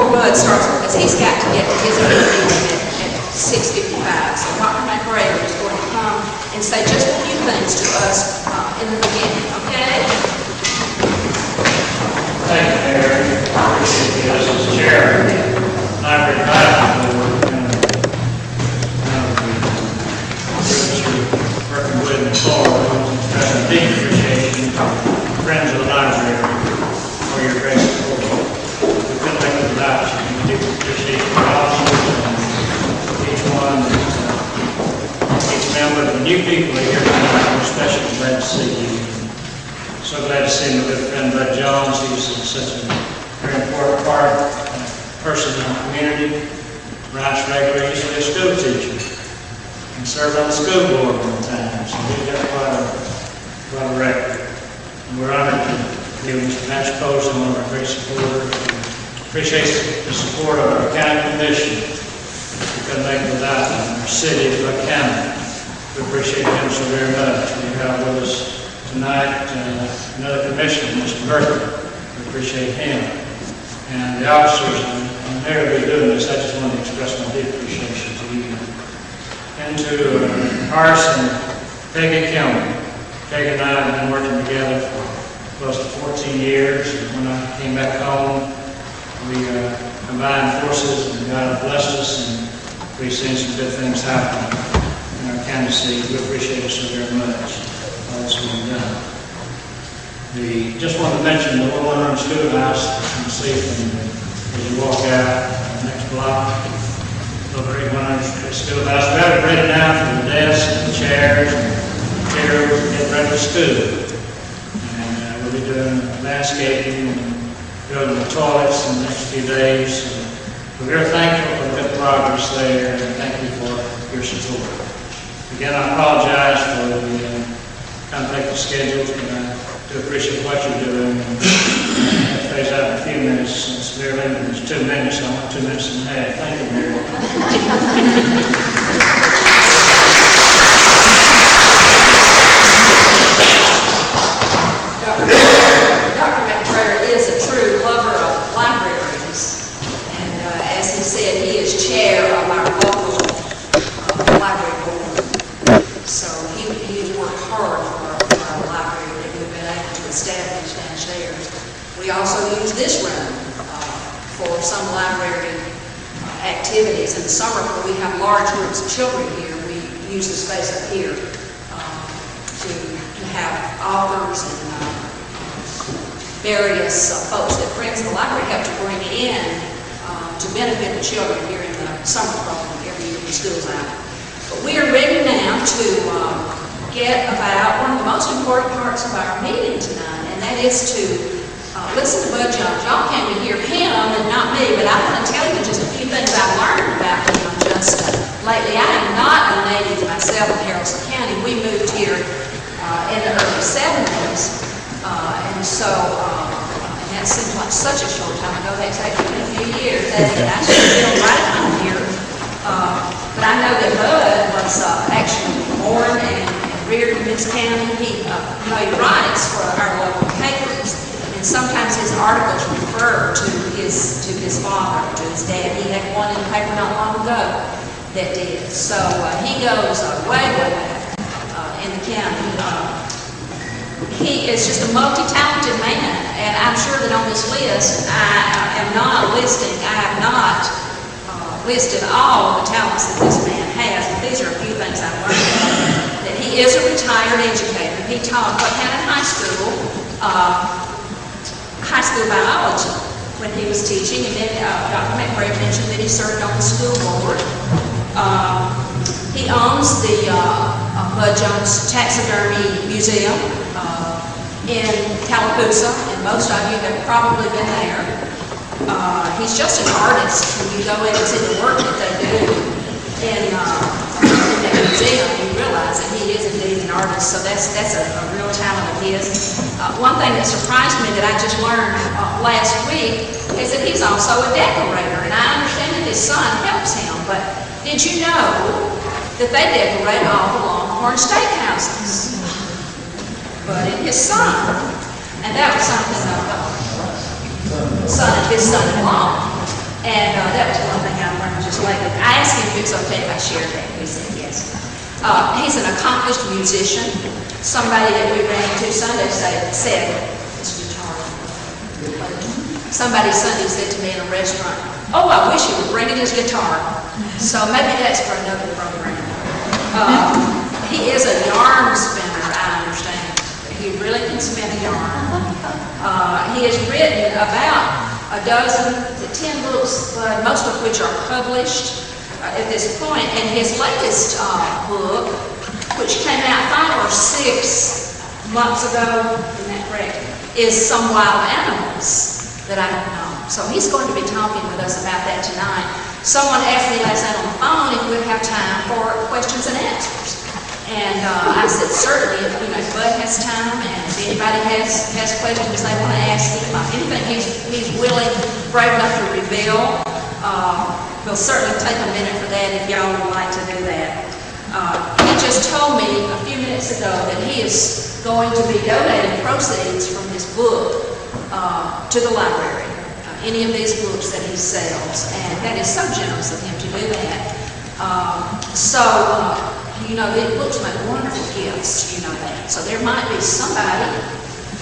before Bud starts, because he's got to get to his meeting at 6:55. So Dr. McRae is going to come and say just a few things to us in the beginning, okay? Thank you, Mayor. I appreciate you as chair of the Library Advisory Board and working with me forward. Express a deep appreciation to friends of the library for your great support. We couldn't make it without you. We do appreciate your officers and each one, each member, the new people here tonight. We're especially glad to see you. So glad to see my good friend Bud Jones. He's such a very important person in our community. Writes regularly. He used to be a school teacher and served on the school board one time. So he's got quite a record. And we're honored to be with Mr. Matt Posen, one of our great supporters. Appreciate the support of our county commission. We couldn't make it without them. Our city of Buck County. We appreciate them so very much. We have with us tonight, another commissioner, Mr. Murphy. We appreciate him. And the officers, and they're going to be doing this. I just want to express my deep appreciation to you. And to Haralson, Peggy County. Peggy and I have been working together for close to 14 years. And when I came back home, we combined forces, and God blessed us, and we've seen some good things happen in our county seat. We appreciate it so very much. Just want to mention the little one-room schoolhouse you can see from as you walk out the next block. Little green one-room schoolhouse. We have it ready now for the desks and the chairs getting ready for school. And we'll be doing landscaping and building the toilets in the next few days. So we're very thankful for the good progress there, and thank you for your support. Again, I apologize for the conflict of schedules, but I do appreciate what you're doing. That phase out in a few minutes, since their limit is 2 minutes, I want 2 minutes and a half. Thank you, Mary. Dr. McRae is a true lover of libraries, and as he said, he is chair of our local library board. So he has worked hard for our library that we've been able to establish downstairs. We also use this room for some library activities. In the summer, when we have large groups of children here, we use the space up here to have authors and various folks that friends of the library help to bring in to benefit the children here in the summer program every year when school's out. But we are ready now to get about one of the most important parts of our meeting tonight, and that is to listen to Bud Jones. Y'all came to hear him and not me, but I want to tell you just a few things I've learned about him just lately. I am not a native myself in Haralson County. We moved here in the early 70s, and so and that seems like such a short time ago. That's actually a few years. I should feel right on here. But I know that Bud was actually born and reared in this county. He writes for our local papers, and sometimes his articles refer to his father, to his dad. He had one in the paper not long ago that did. So he goes way, way back in the county. He is just a multi-talented man, and I'm sure that on this list, I have not listed all the talents that this man has, but these are a few things I've learned about him. That he is a retired educator. He taught Buckhannon High School biology when he was teaching, and then Dr. McRae mentioned that he served on the school board. He owns the Bud Jones Taxidermy Museum in Tallapoosa, and most of you have probably been there. He's just an artist. When you go in and see the work that they do in that museum, you realize that he is indeed an artist. So that's a real talent of his. One thing that surprised me that I just learned last week is that he's also a decorator, and I understand that his son helps him. But did you know that they decorate all the Longhorn steakhouses? But his son, and that was something his son-in-law, And that was one thing I learned just lately. I asked him if it was okay if I shared that. He said yes. He's an accomplished musician. Somebody that we ran into Sunday said, his guitar. Somebody Sunday said to me in a restaurant, "Oh, I wish he would bring in his guitar." So maybe that's for another program. He is a yarn spinner, I understand. He really can spin a yarn. He has written about a dozen to 10 books, but most of which are published at this point. And his latest book, which came out 5 or 6 months ago, isn't that correct, is Some Wild Animals That I Don't Know. So he's going to be talking with us about that tonight. Someone asked me last night on the phone if we'd have time for questions and answers. And I said, certainly, if Bud has time, and if anybody has questions they want to ask him, anything he's willing, brave enough to reveal, we'll certainly take a minute for that if y'all would like to do that. He just told me a few minutes ago that he is going to be donating proceeds from this book to the library, any of these books that he sells, and that is so generous of him to do that. The books make wonderful gifts, you know that. So there might be somebody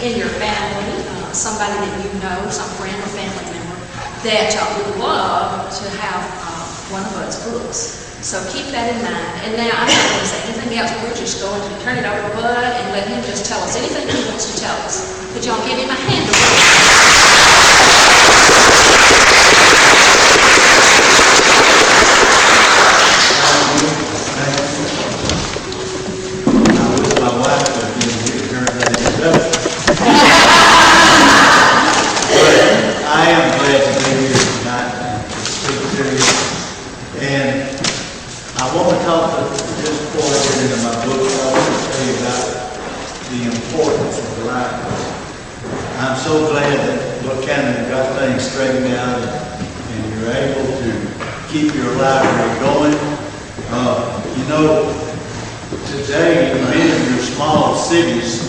in your family, somebody that you know, some friend or family member, that would love to have one of Bud's books. So keep that in mind. And now, I'm not going to say anything else. We're just going to turn it over to Bud and let him just tell us anything he wants to tell us. Could y'all give him a hand? I'm so glad that Will County got things straightened out and you're able to keep your library going. Today, many of your small cities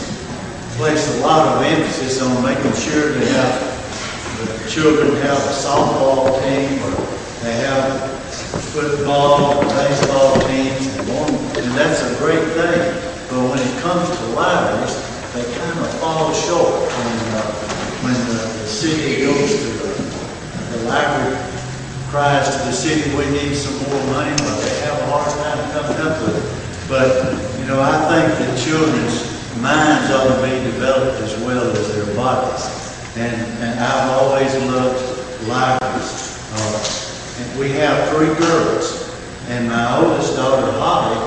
place a lot of emphasis on making sure they have the children have a softball team, or they have football, baseball teams, and that's a great thing. But when it comes to libraries, they kind of fall short when the city goes to the library, cries to the city, we need some more money, but they have a hard time coming up with it. But, I think that children's minds ought to be developed as well as their bodies. And I've always loved libraries. And we have 3 girls, and my oldest daughter, Holly,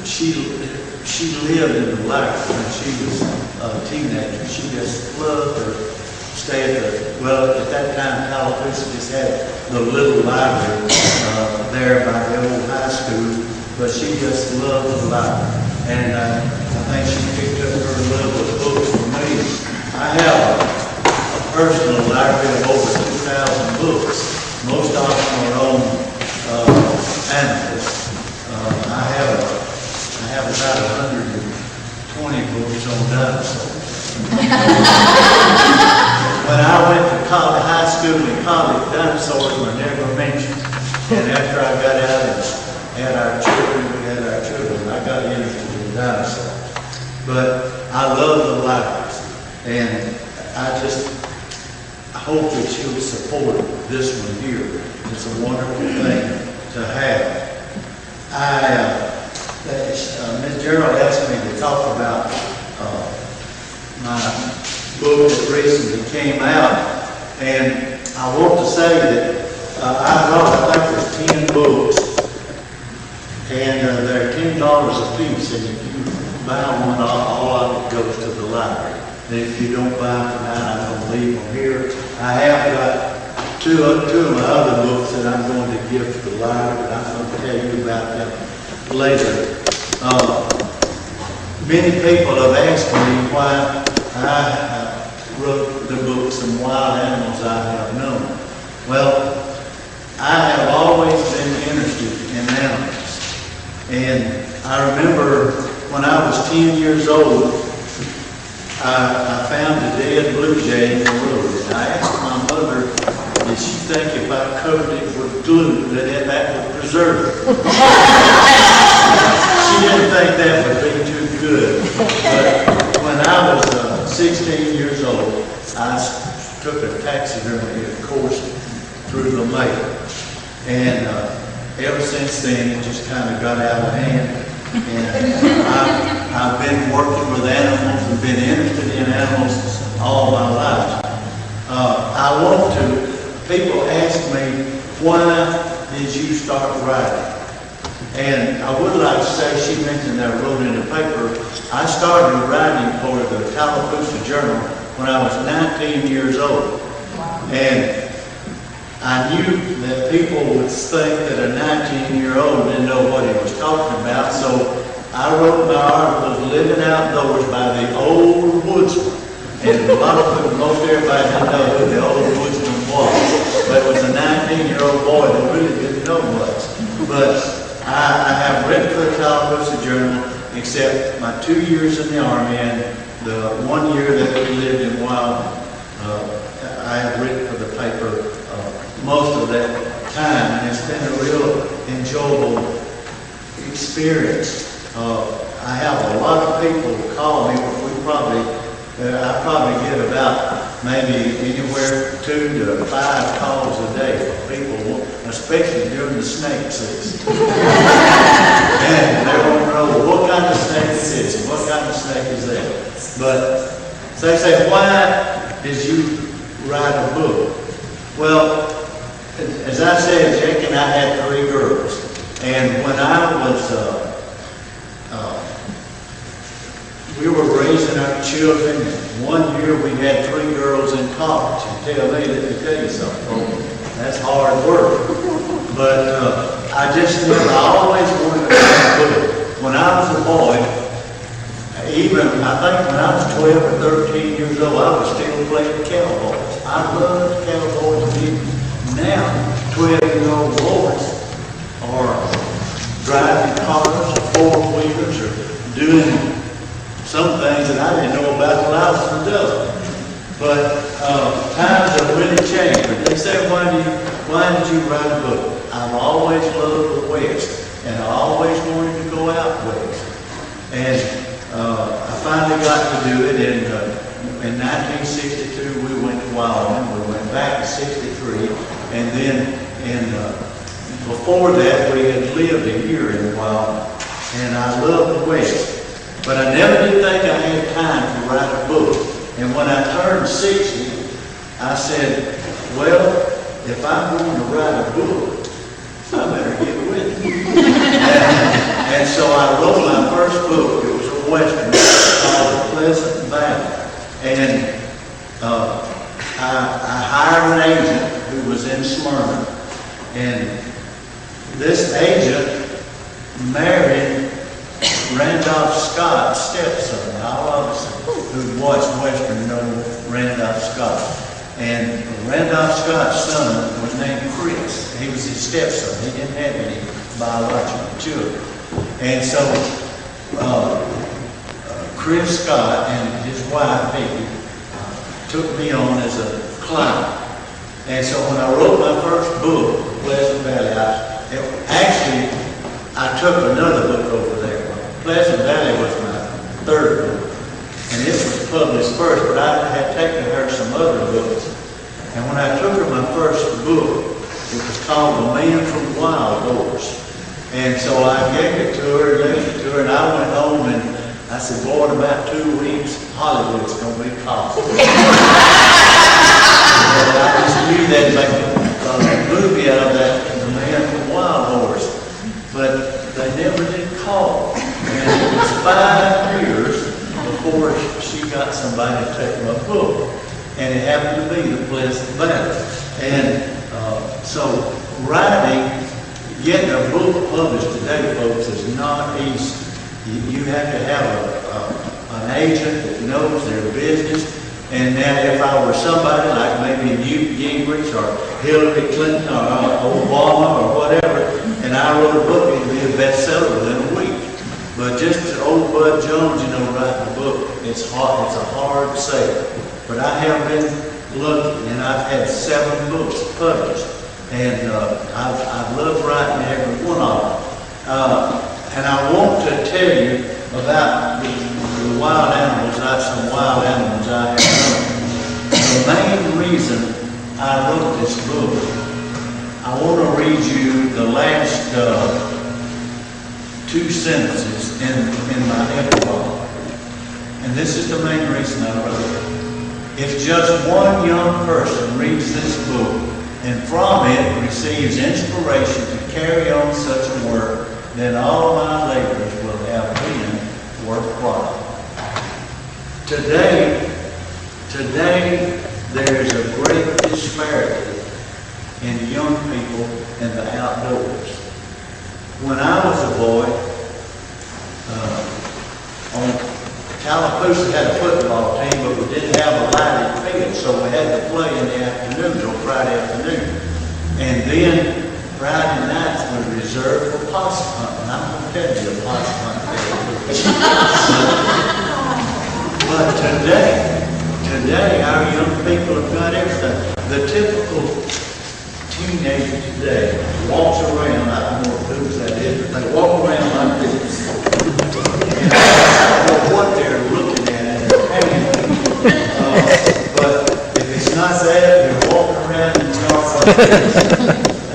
she lived in the library when she was a teenager. She just loved to stay at that time, Tallapoosa just had the little library there by the old high school, but she just loved the library. And I think she picked up her love of books from me. I have a personal library of over 2,000 books. Most of them are on animals. I have about 120 books on dinosaurs. When I went to high school and college, dinosaurs were never mentioned. And after I got out and had our children, I got interested in dinosaurs. But I love the libraries. And I hope that you'll support this one here. It's a wonderful thing to have. Ms. Gerald asked me to talk about my book that recently came out, and I want to say that I think there's 10 books, and they're $10 a piece, and if you buy one, all of it goes to the library. And if you don't buy them tonight, I'm going to leave them here. I have got two of my other books that I'm going to give to the library, but I'm going to tell you about them later. Many people have asked me why I wrote the book, Some Wild Animals I Have Known. Well, I have always been interested in animals. And I remember when I was 10 years old, I found a dead blue jay in the road. And I asked my mother, did she think if I covered it with glue, that would preserve it. She didn't think that would be too good. But when I was 16 years old, I took a taxidermy course through the mail. And ever since then, it just kind of got out of hand. And I've been working with animals and been interested in animals all my life. People ask me, why did you start writing? And I would like to say, she mentioned that I wrote in the paper, I started writing for the Tallapoosa Journal when I was 19 years old. And I knew that people would think that a 19-year-old didn't know what he was talking about, so I wrote my articles, Living Outdoors by the Old Woodsman. And a lot of people, most everybody didn't know who the Old Woodsman was. But it was a 19-year-old boy that really didn't know much. But I have written for the Tallapoosa Journal, except my 2 years in the Army and the 1 year that we lived in Wild. I have written for the paper most of that time, and it's been a real enjoyable experience. I have a lot of people call me. I probably get about maybe anywhere 2 to 5 calls a day from people, especially during the snake season. And they want to know what kind of snake is this, and what kind of snake is that. But so they say, why did you write a book? Well, as I said, Jake and I had 3 girls. And when I was, we were raising our children. One year we had 3 girls in college. And let me tell you something, folks, that's hard work. But I always wanted to write a book. When I was a boy, I think when I was 12 or 13 years old, I was still playing cowboys. I loved cowboys to be. Now, 12-year-old boys are driving cars or 4-wheelers or doing some things that I didn't know about till I was an adult. But times have really changed. But they say, why did you write a book? I've always loved the West, and I always wanted to go out west. And I finally got to do it in 1962. We went to Wyoming. We went back in '63, and then before that we had lived a year in Wyoming, and I loved the West. But I never did think I had time to write a book. And when I turned 60, I said, well, if I'm going to write a book, I better get with it. And so I wrote my first book. It was a Western called The Pleasant Valley. And I hired an agent who was in Smyrna. And this agent married Randolph Scott's stepson. All of us who watched Western know Randolph Scott. And Randolph Scott's son was named Chris. He was his stepson. He didn't have any biological children. And so Chris Scott and his wife, Peggy, took me on as a client. And so when I wrote my first book, Pleasant Valley, I took another book over there. Pleasant Valley was my 3rd book, and it was published first, but I had taken her some other books. And when I took her my first book, it was called The Man from Wild Horse. And so I gave it to her, and I went home, and I said, boy, in about 2 weeks, Hollywood's going to be costly. I just knew they'd make a movie out of that, The Man from Wild Horse. But they never did call. And it was 5 years before she got somebody to take my book. And it happened to be The Pleasant Valley. And so writing, getting a book published today, folks, is not easy. You have to have an agent that knows their business. And now if I were somebody like maybe Newt Gingrich or Hillary Clinton or Obama or whatever, and I wrote a book, it would be a bestseller within a week. But just old Bud Jones, writing a book, it's hard. It's a hard sale. But I have been looking, and I've had 7 books published, and I've loved writing every one of them. And I want to tell you about the wild animals, some wild animals I have known. The main reason I wrote this book, I want to read you the last 2 sentences in my epilogue. And this is the main reason I wrote it. If just one young person reads this book and from it receives inspiration to carry on such a work, then all my labors will have been worthwhile. Today, there's a great disparity in young people and the outdoors. When I was a boy, Tallapoosa had a football team, but we didn't have a lighted field, so we had to play in the afternoon, on Friday afternoon. And then Friday nights were reserved for possum hunting. I'm going to tell you a possum hunting. But today, our young people have got everything. The typical teenager today walks around, I don't know who that is, but they walk around like this. And I don't know what they're looking at in their hands. But if it's not that, they're walking around in the yard like this.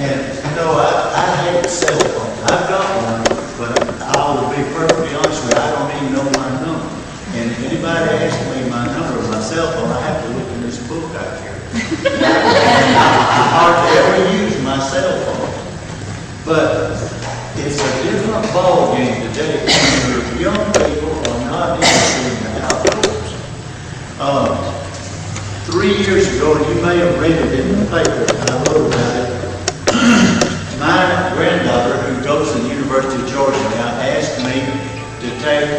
And you know, I hate cell phones. I've got one, but I will be perfectly honest with you, I don't even know my number. And if anybody asks me my number of my cell phone, I have to look in this book out here. I hardly ever use my cell phone. But it's a different ball game today. Young people are not interested in the outdoors. 3 years ago, you may have read it in the paper, I wrote about it. My granddaughter, who goes to the University of Georgia now, asked me to take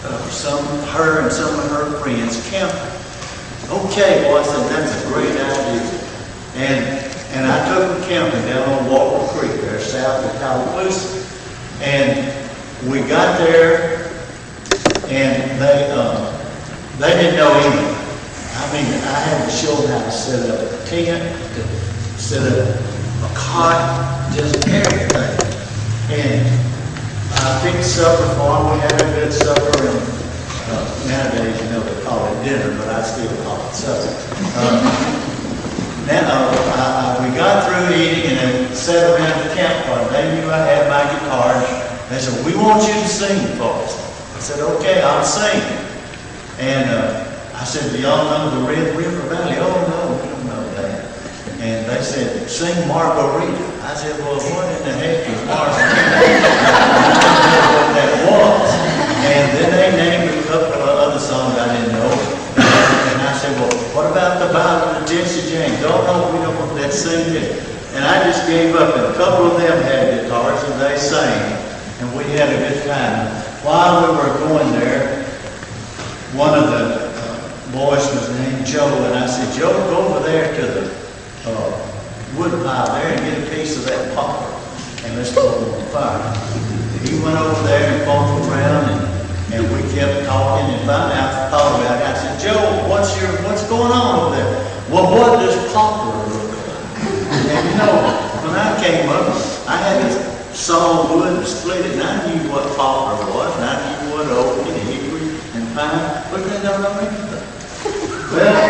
her and some of her friends camping. Okay, well, I said, that's a great idea. And I took them camping down on Walker Creek there, south of Tallapoosa. And we got there, and they didn't know anything. I mean, I had to show them how to set up a tent, to set up a cot, just everything. And I picked supper for them. We had a good supper, and nowadays, you know, they call it dinner, but I still call it supper. We got through eating, and they sat around the campfire. They knew I had my guitar. They said, we want you to sing for us. I said, okay, I'll sing. And I said, do y'all know the Red River Valley? Oh, no, we don't know that. And they said, sing Margarita. I said, well, what in the heck is Margarita? I didn't know what that was. And then they named a couple of other songs I didn't know. And I said, well, what about the Bible of Jesse James? Oh, no, we don't want that sing it. And I just gave up. And a couple of them had guitars, and they sang. And we had a good time. While we were going there, one of the boys was named Joe, and I said, Joe, go over there to the wood pile there and get a piece of that poplar, and let's go on the fire. He went over there and bumped around, and we kept talking, and finally I thought about it. I said, Joe, what's going on over there? Well, what does poplar look like? And you know, when I came up, I had to saw wood and split it, and I knew what poplar was, and I knew what oak and hickory and pine, but they don't know anything. Well,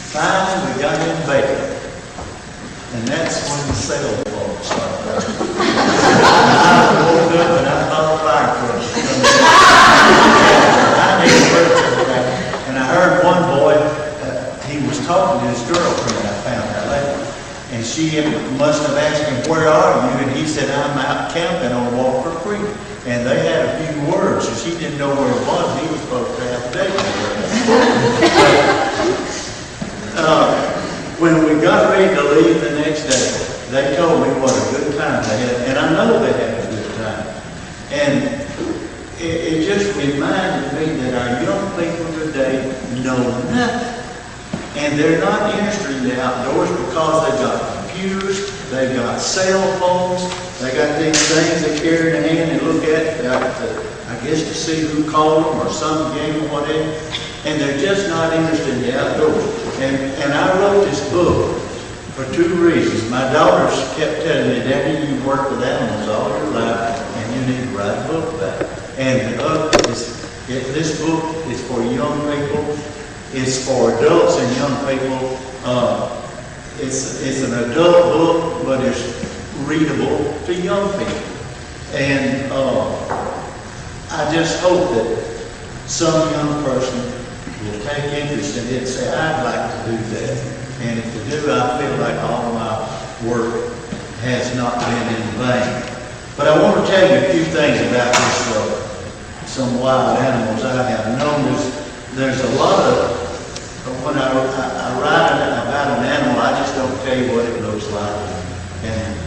finally we got in bed, and that's when the cell phone started. I woke up and I thought a fire truck was coming. I needed work for that. And I heard one boy, he was talking to his girlfriend, I found out later. And she must have asked him, where are you? And he said, I'm out camping on Walker Creek. And they had a few words, and she didn't know where it was. He was supposed to have a date with her. When we got ready to leave the next day, they told me what a good time they had. And I know they had a good time. And it just reminded me that our young people today know nothing. And they're not interested in the outdoors because they've got computers, they've got cell phones, they got these things they carry in their hand and look at. I guess to see who called them or some game or whatever, and they're just not interested in the outdoors. And I wrote this book for two reasons. My daughters kept telling me, Daddy, you work with animals all your life, and you need to write a book about it. And the other is, this book is for young people. It's for adults and young people. It's an adult book, but it's readable to young people. And I just hope that some young person will take interest in it and say, I'd like to do that. And if they do, I feel like all of my work has not been in vain. But I want to tell you a few things about this, some wild animals I have known. There's a lot of, when I write about an animal, I just don't tell you what it looks like and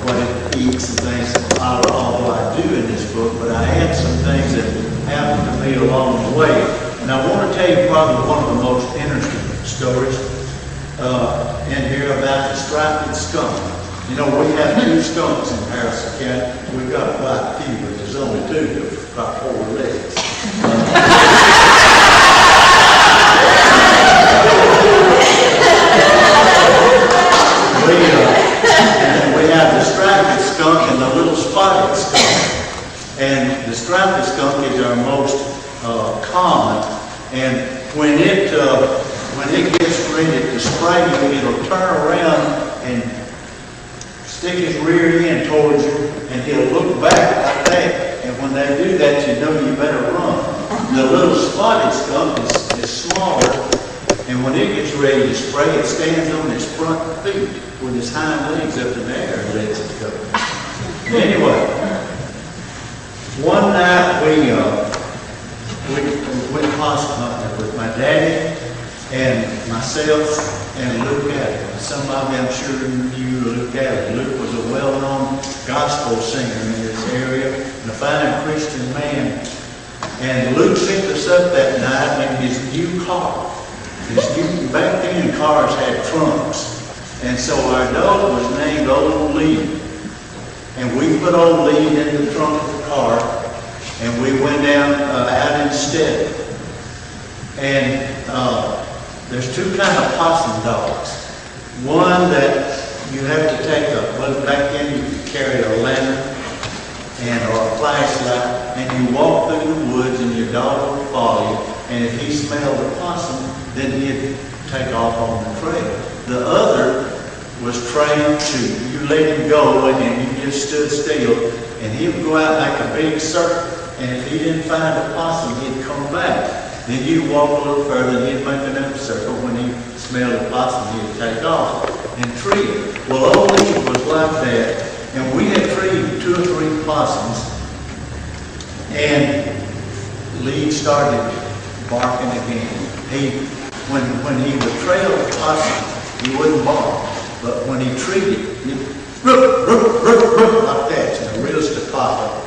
what it eats and things, although I do in this book, but I add some things that happened to me along the way. And I want to tell you probably one of the most interesting stories in here about the striped skunk. You know, we have 2 skunks in Haralson County. We've got quite a few, but there's only 2 that have got 4 legs. We have the striped skunk and the little spotted skunk. And the striped skunk is our most common. And when it gets ready to spray you, it'll turn around and stick his rear end towards you, and he'll look back like that. And when they do that, you know you better run. The little spotted skunk is smaller, and when it gets ready to spray, it stands on its front feet with his hind legs up in the air and lets it go. Anyway, one night we went possum hunting with my daddy and myself and Luke Adams. Some of you, I'm sure, knew Luke Adams. Luke was a well-known gospel singer in this area and a fine Christian man. And Luke picked us up that night in his new car. Back then, cars had trunks. And so our dog was named Old Lee. And we put Old Lee in the trunk of the car, and we went down out instead. And there's 2 kinds of possum dogs. One that you have to take back in, you can carry a lantern or a flashlight, and you walk through the woods, and your dog will follow you. And if he smelled the possum, then he'd take off on the trail. The other was trained to, you let him go, and you just stood still, and he would go out like a big circle. And if he didn't find a possum, he'd come back. Then you'd walk a little further, and he'd make another circle. When he smelled the possum, he'd take off and treat it. Well, Old Lee was like that, and we had treated 2 or 3 possums, and Lee started barking again. When he would trail the possum, he wouldn't bark, but when he treated, he'd roof, roof, roof, roof, like that, in a real staccato.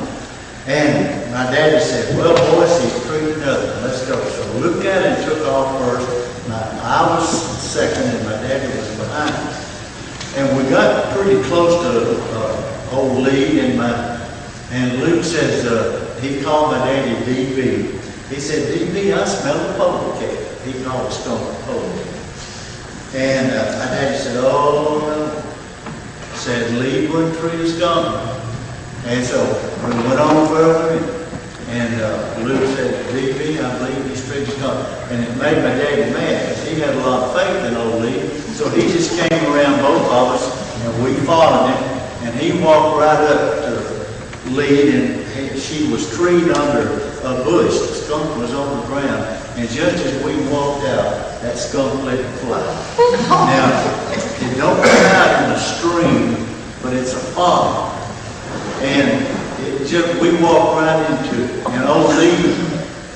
And my daddy said, well, boys, he's treated another one. Let's go. So we looked at it and took off first. I was second, and my daddy was behind us. And we got pretty close to Old Lee, and Luke says, he called my daddy DB. He said, DB, I smell a polecat. He called the skunk a polecat. And my daddy said, oh, no. Said, Lee wouldn't treat a skunk. And so we went on further, and Luke said, DB, I believe he's treating a skunk. And it made my daddy mad, because he had a lot of faith in Old Lee. So he just came around both of us, and we followed him, and he walked right up to Lee, and she was treed under a bush. The skunk was on the ground, and just as we walked out, that skunk let it fly. Now, it don't come out in the stream, but it's a pond. And we walked right into it, and Old Lee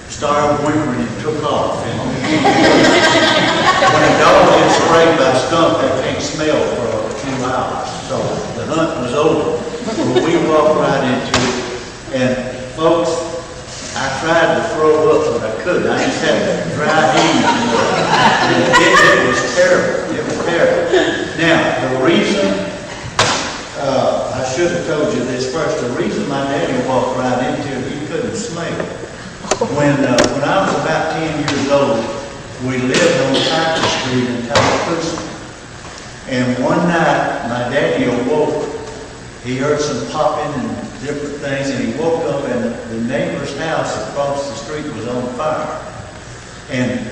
started whimpering and took off. And when a dog gets sprayed by a skunk, they can't smell for a few hours. So the hunt was over. But we walked right into it, and folks, I tried to throw up, but I couldn't. I just had a dry heave. It was terrible. It was terrible. Now, the reason, I should have told you this first. The reason my daddy walked right into it, he couldn't smell. we lived on Tiger Street in Tallapoosa. And one night, my daddy awoke. He heard some popping and different things, and he woke up, and the neighbor's house across the street was on fire. And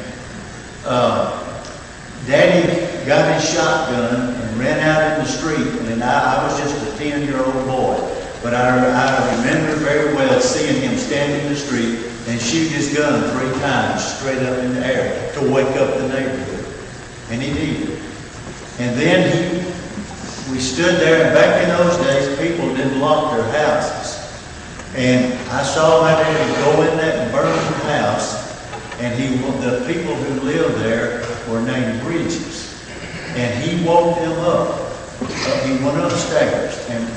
Daddy got his shotgun and ran out in the street, and I was just a 10-year-old boy. But I remember very well seeing him stand in the street and shoot his gun 3 times straight up in the air to wake up the neighborhood. And he did. And then we stood there, and back in those days, people didn't lock their houses. And I saw my daddy go in that burning house, and the people who lived there were named Bridges. And he woke them up. He went upstairs, and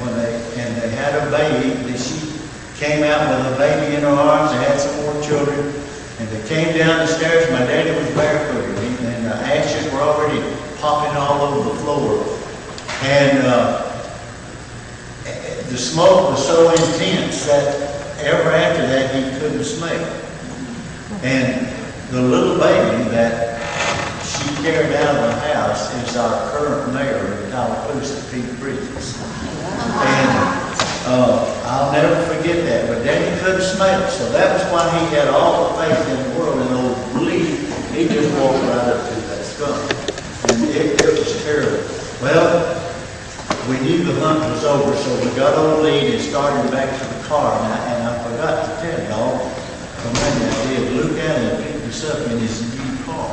they had a baby. She came out with a baby in her arms. They had some more children, and they came down the stairs. My daddy was barefooted, and the ashes were already popping all over the floor. And the smoke was so intense that ever after that he couldn't smell. And the little baby that she carried out of the house is our current mayor in Tallapoosa, Pete Bridges. And I'll never forget that. But Daddy couldn't smell it, so that was why he had all the faith in the world. And old Lee, he just walked right up to that skunk. And it was terrible. Well, we knew the hunt was over, so we got old Lee and started back to the car. And I forgot to tell y'all, or maybe I did, Luke Allen picked us up in his new car.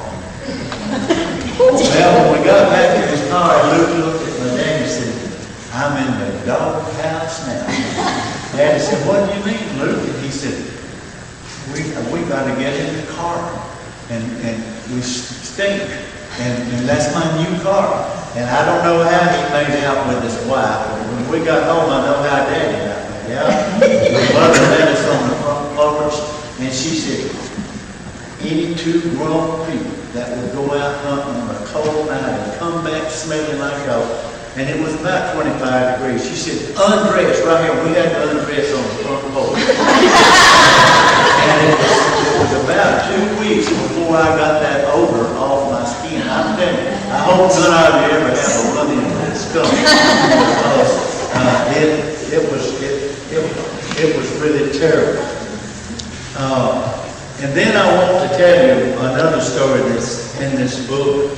Well, when we got back to his car, Luke looked at my dad and said, "I'm in the dog house now." Daddy said, "What do you mean, Luke?" And he said, we got to get in the car, and we stink, and that's my new car. And I don't know how he made out with his wife, but when we got home, I know how Daddy got made out. The mother met us on the front porch, and she said, "Any 2 grown people that would go out hunting on a cold night and come back smelling like dog." And it was about 25 degrees. She said, "Undress right here." We had to undress on the front porch. And it was about 2 weeks before I got that odor off my skin. I'm telling you, I hope none of you ever have a run-in with that skunk. Because it was really terrible. And then I want to tell you another story that's in this book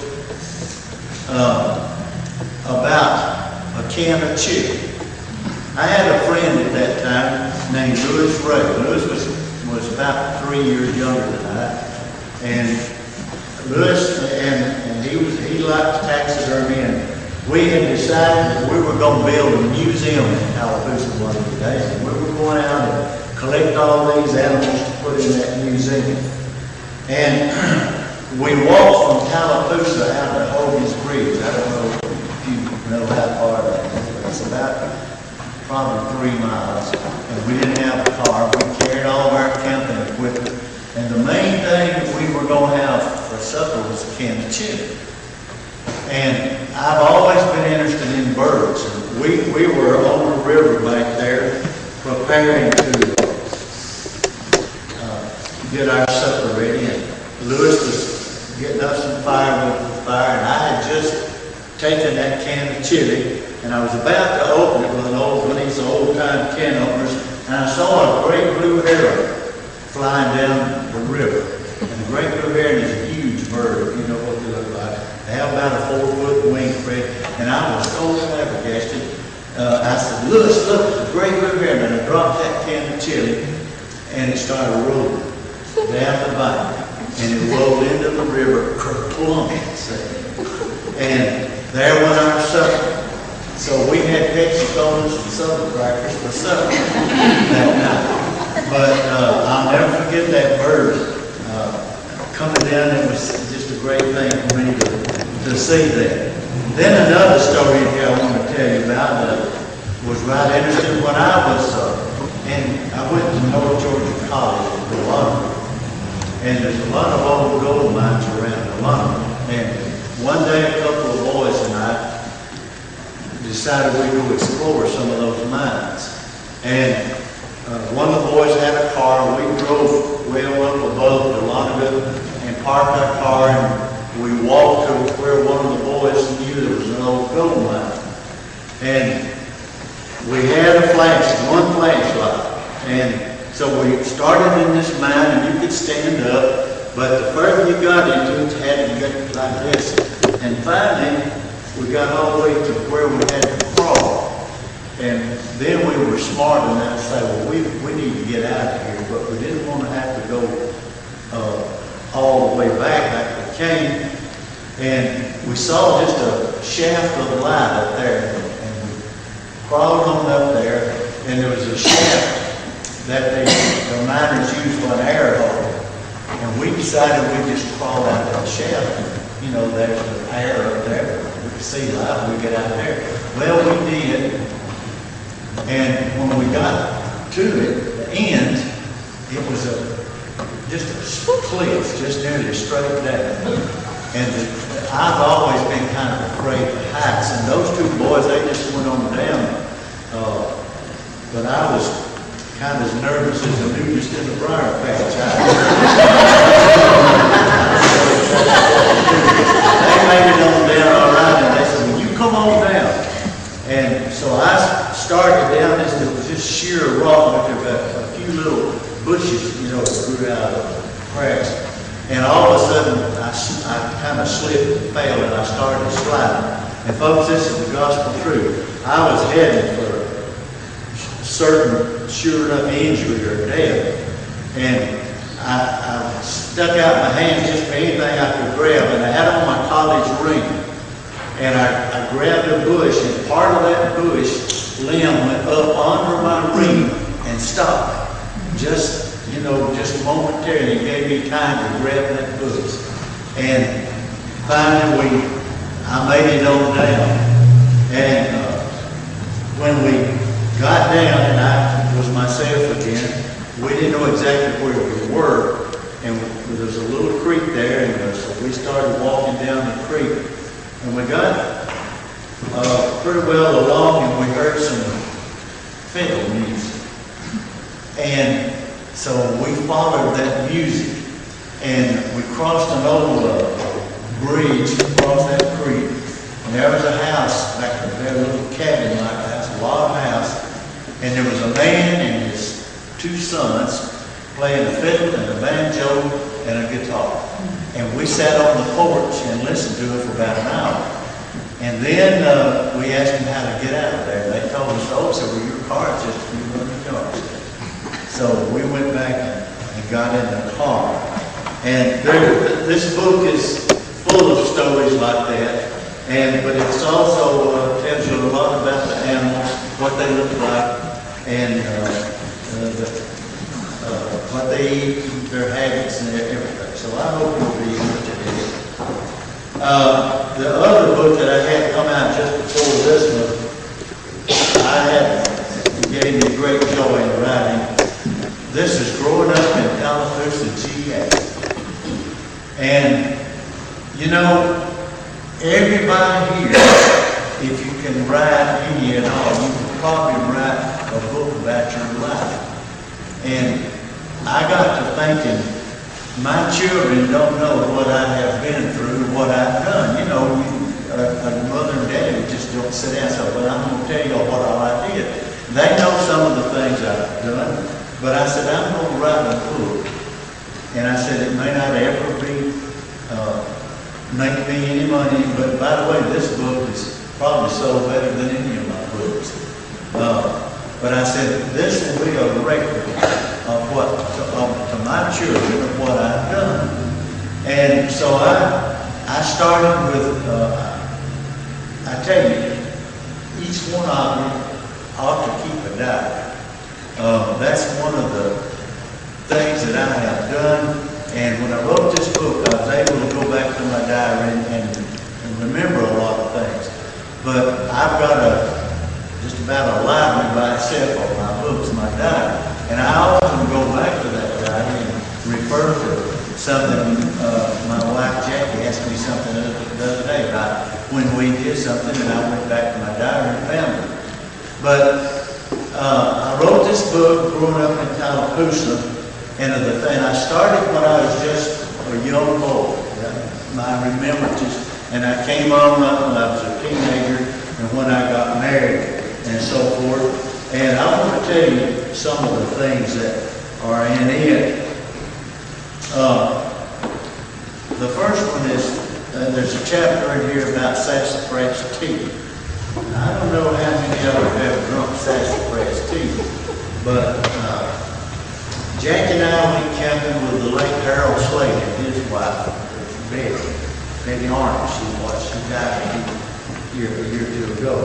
about a can of chili. I had a friend at that time named Louis Ray. Louis was about 3 years younger than I. And Louis, and he liked taxidermy, and we had decided that we were going to build a museum in Tallapoosa one of the days. And we were going out and collect all these animals to put in that museum. And we walked from Tallapoosa out to Hogan's Bridge. I don't know if you know how far that is, but it's about probably 3 miles. And we didn't have a car. We carried all of our camping equipment. And the main thing that we were going to have for supper was a can of chili. And I've always been interested in birds. And we were on the river back there preparing to get our supper ready, and Louis was getting up some firewood for the fire, and I had just taken that can of chili, and I was about to open it with one of these old-time can openers, and I saw a great blue heron flying down the river. And the great blue heron is a huge bird, if you know what they look like. They have about a 4-foot wing spread, and I was so flabbergasted. I said, "Louis, look, the great blue heron," and I dropped that can of chili, and it started rolling down the bank, and it rolled into the river, kerplunk, and there went our supper. So we had Pepsi Colas and soda crackers for supper that night. But I'll never forget that bird coming down. It was just a great thing for me to see that. Then another story here I want to tell you about was right interesting when I was, and I went to North Georgia College in Delano. And there's a lot of old gold mines around Delano. And one day a couple of boys and I decided we'd go explore some of those mines. And one of the boys had a car. We drove well up above Delano and parked our car and we walked to where one of the boys knew there was an old gold mine. And we had one flashlight. And so we started in this mine and you could stand up, but the further you got into it, you had to get like this. And finally, we got all the way to where we had to crawl. And then we were smart enough to say, well, we need to get out of here, but we didn't want to have to go all the way back like we came. And we saw just a shaft of light up there, and we crawled on up there, and there was a shaft that the miners used for an air hole. And we decided we'd just crawl out that shaft. You know, there's the air up there. We could see light, we get out there. Well, we did. And when we got to it, the end, it was just a cliff, just nearly straight down. And I've always been kind of afraid of heights. And those two boys, they just went on down. But I was kind of as nervous as a nudist in the briar patch. They made it on down all right, and they said, well, you come on down. And so I started down this, it was just sheer rock, but there were a few little bushes, you know, that grew out of the cracks. And all of a sudden, I kind of slipped and fell, and I started sliding. And folks, this is the gospel truth. I was headed for certain, sure enough, injury or death. And I stuck out my hand just for anything I could grab, and I had on my college ring. And I grabbed a bush, and part of that bush limb went up under my ring and stopped. Just momentarily, it gave me time to grab that bush. And finally, I made it on down. And when we got down, and I was myself again, we didn't know exactly where we were. And there was a little creek there, and so we started walking down the creek. And we got pretty well along, and we heard some fiddle music. And so we followed that music, and we crossed an old bridge across that creek. And there was a house back there, a little cabin like that, a log house. And there was a man and his two sons playing a fiddle and a banjo and a guitar. And we sat on the porch and listened to it for about an hour. And then we asked them how to get out of there. They told us, oh, so well, your car is just a few hundred yards. So we went back and got in the car. And this book is full of stories like that. But it's also tells you a lot about the animals, what they look like, and what they eat, their habits, and everything. So I hope you'll be interested in it. The other book that I had come out just before this one, it gave me great joy in writing. This is Growing Up in Tallapoosa, GA. And, you know, everybody here, if you can write any at all, you can probably write a book about your life. And I got to thinking, my children don't know what I have been through, what I've done. You know, a mother and daddy just don't sit down and say, well, I'm going to tell you what all I did. They know some of the things I've done, but I said, I'm going to write a book. And I said, it may not ever be, make me any money, but by the way, this book is probably sold better than any of my books. But I said, this will be a record of what, to my children, of what I've done. And so I started with, I tell you, each one of you ought to keep a diary. That's one of the things that I have done. And when I wrote this book, I was able to go back to my diary and remember a lot of things. But I've got just about a library by itself of my books, my diary. And I often go back to that diary and refer to something. My wife Jackie asked me something the other day about when we did something, and I went back to my diary and found it. But I wrote this book, Growing Up in Tallapoosa, and I started when I was just a a young boy. My remembrances, and I came on up when I was a teenager and when I got married and so forth. And I want to tell you some of the things that are in it. The first one is, there's a chapter in here about sassafras tea. Now, I don't know how many of you have drunk sassafras tea, but Jack and I went camping with the late Haralson and his wife, Betty Arnold. She died a year or two ago.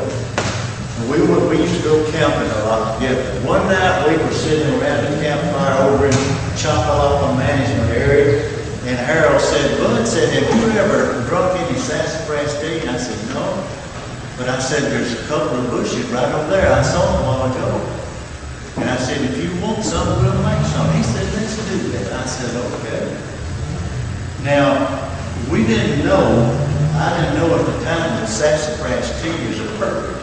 And we used to go camping a lot together. One night we were sitting around the campfire over in Chapalapa Management area, and Harold said, Bud said, have you ever drunk any sassafras tea? And I said, no. But I said, there's a couple of bushes right over there. I saw them a while ago. And I said, if you want some, we'll make some. He said, let's do that. I said, okay. Now, we didn't know, I didn't know at the time that sassafras tea is a perk.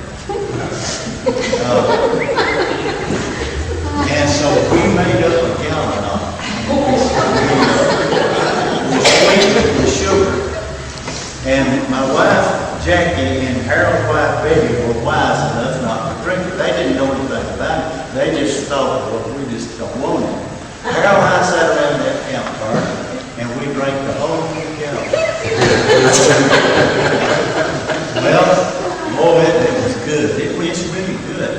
And so we made up a gallon of it. With sugar. And my wife, Jackie, and Harold's wife, Betty, were wise enough not to drink it. They didn't know anything about it. They just thought, well, we just don't want it. Harold and I sat around that campfire, and we drank the whole gallon. Well, boy, it was good. It was really good.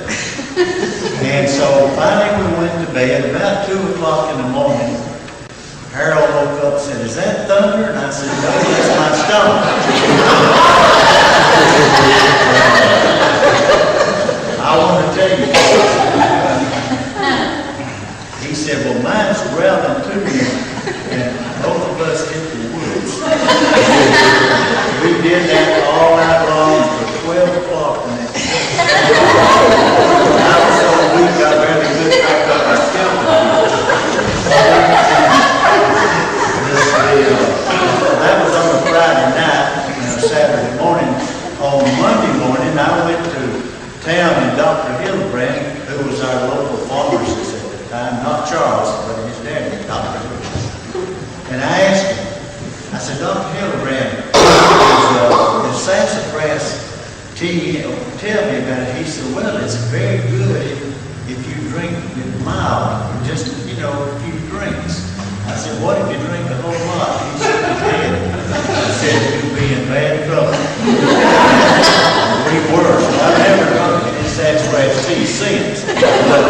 And so finally we went to bed. About 2 o'clock in the morning, Harold woke up and said, is that thunder? And I said, no, that's my stomach. I want to tell you. He said, well, mine's growling too. And both of us hit the woods. We did that all night long for 12 o'clock the next day. I was so weak, I barely could back up my That was on a Friday night and a Saturday morning. On Monday morning, I went to town and Dr. Hildebrand, who was our local pharmacist at the time, not Charles, but his daddy, Dr. Hildebrand. And I asked him, I said, Dr. Hildebrand, is sassafras tea, tell me about it. He said, well, it's very good if you drink it mild, just, a few drinks. I said, what if you drink a whole lot? He said, I said, you'd be in bad trouble. We were. So I've never drunk any sassafras tea since. But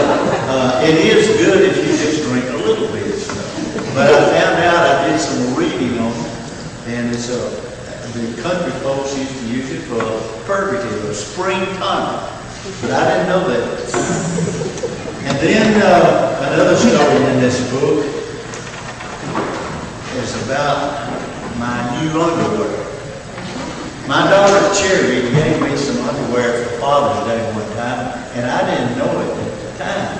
it is good if you just drink a little bit. But I found out, I did some reading on it, and it's the country folks used to use it for a purgative, a spring tonic. But I didn't know that. And then another story in this book is about my new underwear. My daughter Cherry gave me some underwear for Father's Day one time, and I didn't know it at the time,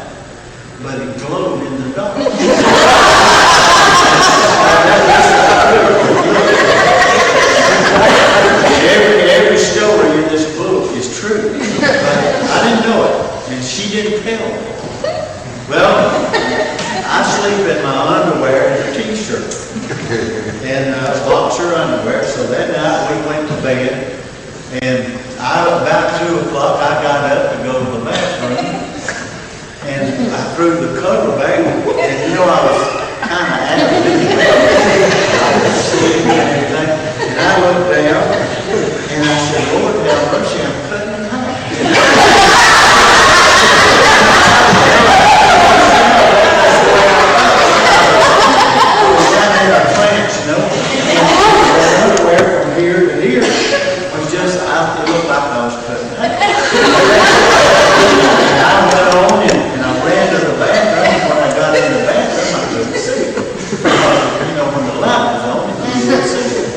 but it glowed in the dark. Every story in this book is true, but I didn't know it, and she didn't tell me. Well, I sleep in my underwear and a t-shirt and boxer underwear. So that night we went to bed, and about 2 o'clock I got up to go to the bathroom, and I threw the cover back, and I was kind of out of it. I was sleeping and everything, and I looked down, and I said, Lord have mercy, I'm cutting in half. Underwear from here to here was just, it looked like I was cutting half. And I went on and I ran to the bathroom. When I got in the bathroom, I couldn't see it. Because, when the light was on, you couldn't see it.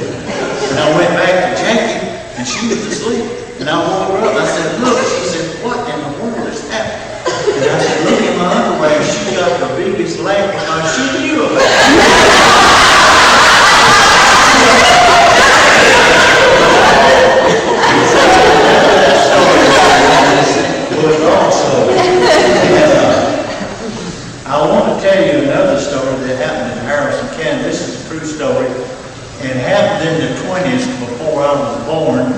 20s before I was born,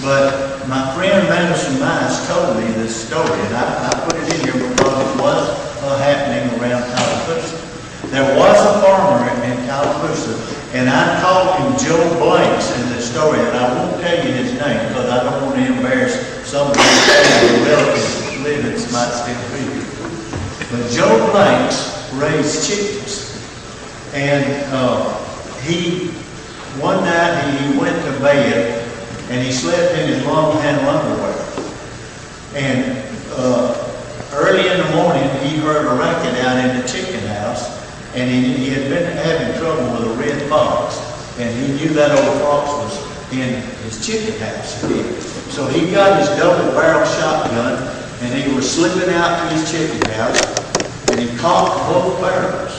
but my friend Madison Mice told me this story, and I put it in here because it was happening around Tallapoosa. There was a farmer in Tallapoosa, and I called him Joe Blanks in this story, and I won't tell you his name because I don't want to embarrass some of his family relatives living might still be here. But Joe Blanks raised chickens, and one night he went to bed and he slept in his long handle underwear. And early in the morning he heard a racket out in the chicken house, and he had been having trouble with a red fox, and he knew that old fox was in his chicken house again. So he got his double-barrel shotgun and he was slipping out to his chicken house, and he cocked both barrels.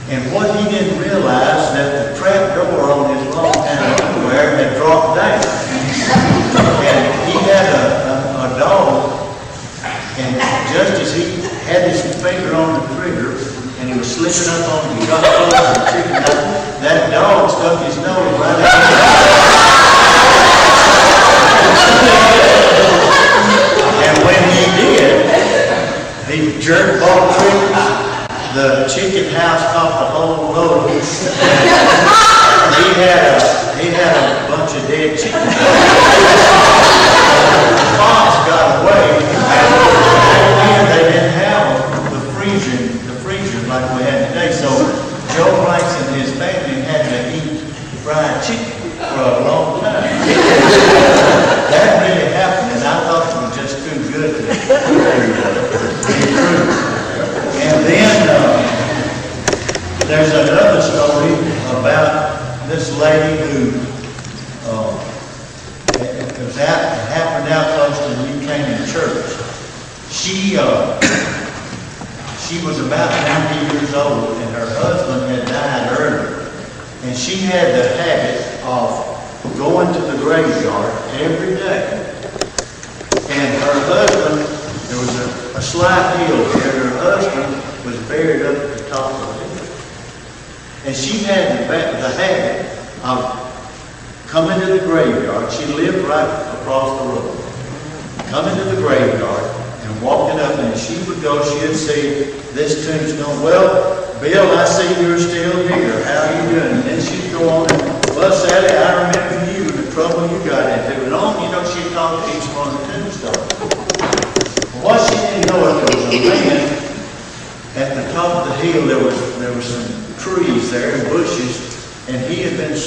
And what he didn't realize, that the trap door on his long handle underwear had dropped down. And he had a dog, and just as he had his finger on the trigger, and he was slipping up on the gun close to the chicken house, that dog stuck his nose right in there. And when he did, he jerked both triggers. The chicken house caught the whole load. He had a bunch of dead chickens. The fox got away. And they didn't have the freezer like we had today. So Joe Blanks and his family had to eat fried chicken for a long time. That really happened, and I thought it was just too good to be true. And then there's another story about this lady who happened out close to the New Canaan Church. She was about 90 years old, and her husband had died early. And she had the habit of going to the graveyard every day. And her husband, there was a slight hill there, her husband was buried up at the top of the hill. And she had the habit of coming to the graveyard. She lived right across the road. Coming to the graveyard and walking up, and she would go, she'd see this tombstone. Well, Bill, I see you're still here. How are you doing? And then she'd go on and, well, Sally, I remember you and the trouble you got into. And on, she'd talk to each one of the tombstones. What she didn't know is there was a man at the top of the hill. There was some trees there and bushes, and he had been he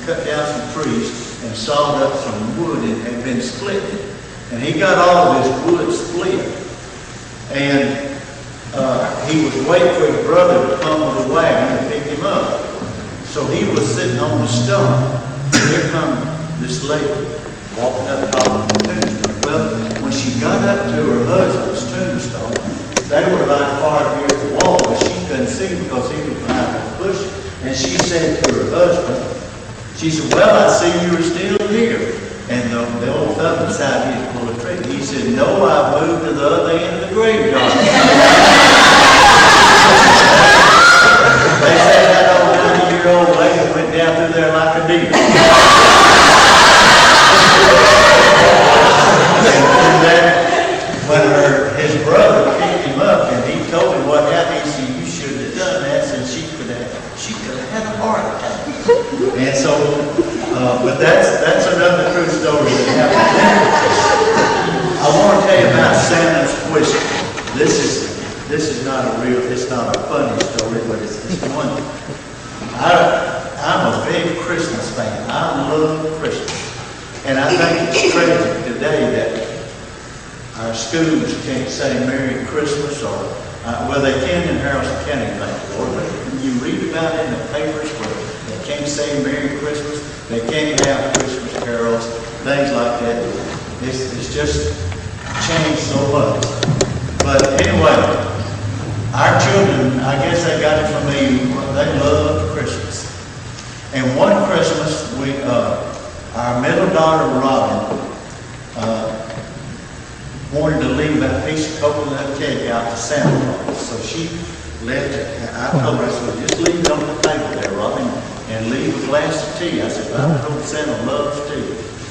cut down some trees and sawed up some wood and had been split. And he got all of his wood split. And he was waiting for his brother to come with a wagon to pick him up. So he was sitting on the stump. Here come this lady walking up top of the tombstone. Well, when she got up to her husband's tombstone, they were like far near the wall, but she couldn't see because he was behind the bush. And she said to her husband, she said, well, I see you're still here. And the old fellow beside me pulled a trick. He said, no, I moved to the other end of the graveyard. They said that old 90-year-old lady went down through there like a deer. When his brother picked him up and he told him what happened, he said, you shouldn't have done that, and she could have had a heart attack. And so, but that's another true story that happened. I want to tell you about Santa's Whistle. This is not it's not a funny story, but it's one. I'm a big Christmas fan. I love Christmas. And I think it's tragic today that our schools can't say Merry Christmas, or, well, they can in Haralson County, thank the Lord, but you read about it in the papers where they can't say Merry Christmas, they can't have Christmas carols, things like that. It's just changed so much. But anyway, our children, I guess they got it from me, they love Christmas. And one Christmas, our middle daughter, Robin, wanted to leave that piece of coconut cake out to Santa Claus. So she left it, and I told her, I said, just leave it on the table there, Robin, and leave a glass of tea. I said, I told Santa loves tea.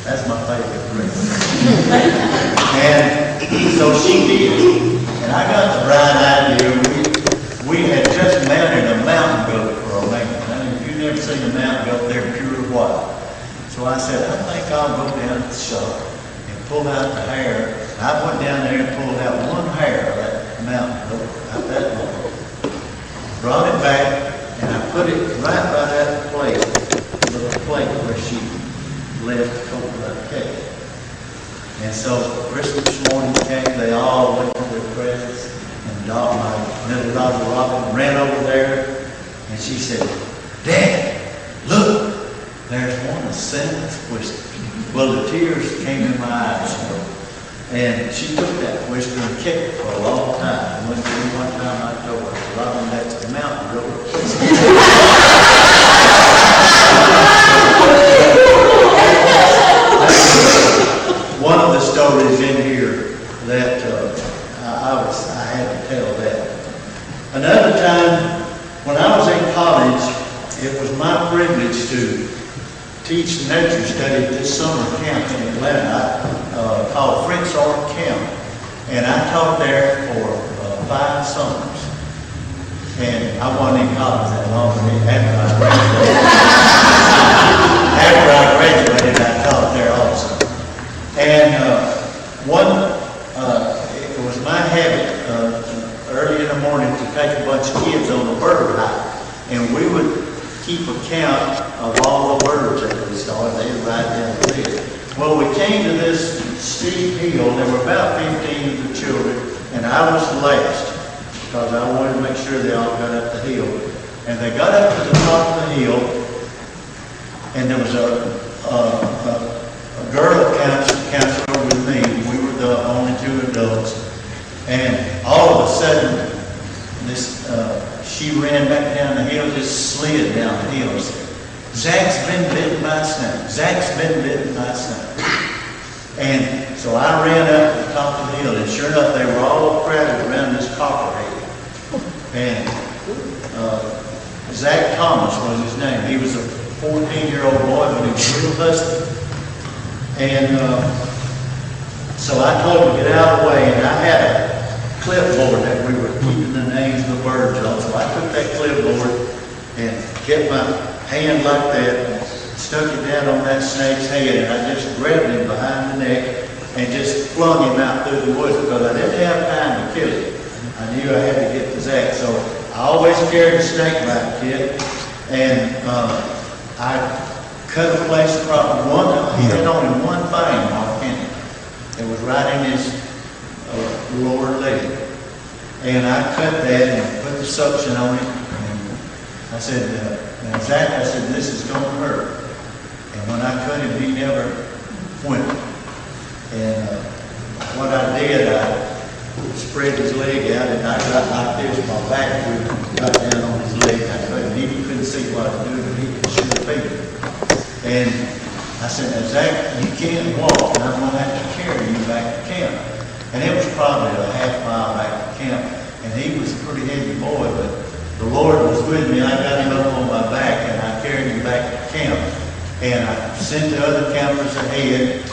That's my favorite drink. And so she did, and I got the bright idea. We had just mounted a mountain goat for a man. Now, if you've never seen a mountain goat, they're pure white. So I said, I think I'll go down to the shop and pull out the hair. I went down there and pulled out one hair of that mountain goat, out that long. Brought it back, and I put it right by that plate, little plate where she left the coconut cake. And so Christmas morning came, they all went to their presents, and my little daughter Robin ran over there, and she said, Dad, look, there's one of Santa's whiskers. Well, the tears came in my eyes, you know. And she took that whisker and kept it for a long time. And one time I told her, Robin, that's a mountain goat. One of the stories in here that I had to tell that. Another time, when I was in college, it was my privilege to teach nature study at this summer camp in Atlanta called Haralson County. And I taught there for 5 summers. And I wasn't in college that long, but after I graduated, I taught there also. And it was my habit early in the morning to take a bunch of kids on a bird hike. And we would keep a count of all the birds that we saw, and they'd write down the list. Well, we came to this steep hill. There were about 15 of the children, and I was last because I wanted to make sure they all got up the hill. And they got up to the top of the hill, and there was a girl counselor with me. We were the only 2 adults. And all of a sudden, she ran back down the hill, just slid down the hill and said, Zach's been bitten by a snake. Zach's been bitten by a snake. And so I ran up to the top of the hill, and sure enough, they were all crowded around this copperhead. And Zach Thomas was his name. He was a 14-year-old boy, but he was real husky. And so I told him to get out of the way, and I had a clipboard that we were keeping the names of the birds on. So I took that clipboard and kept my hand like that and stuck it down on that snake's head, and I just grabbed him behind the neck and just flung him out through the woods because I didn't have time to kill him. I knew I had to get to Zach, so I always carried a snake bite kit, and I cut a place from he had only one fang mark in it. It was right in his lower leg. And I cut that and put the suction on it. And I said, now Zach, I said, this is going to hurt. And when I cut him, he never went. And what I did, I spread his leg out, and I got like this, my back got down on his leg. I couldn't, he couldn't see what I was doing, but he could shoot a finger. And I said, now Zach, you can't walk, and I'm going to have to carry you back to camp. And it was probably a half mile back to camp, and he was a pretty heavy boy, but the Lord was with me. I got him up on my back, and I carried him back to camp. And I sent the other campers ahead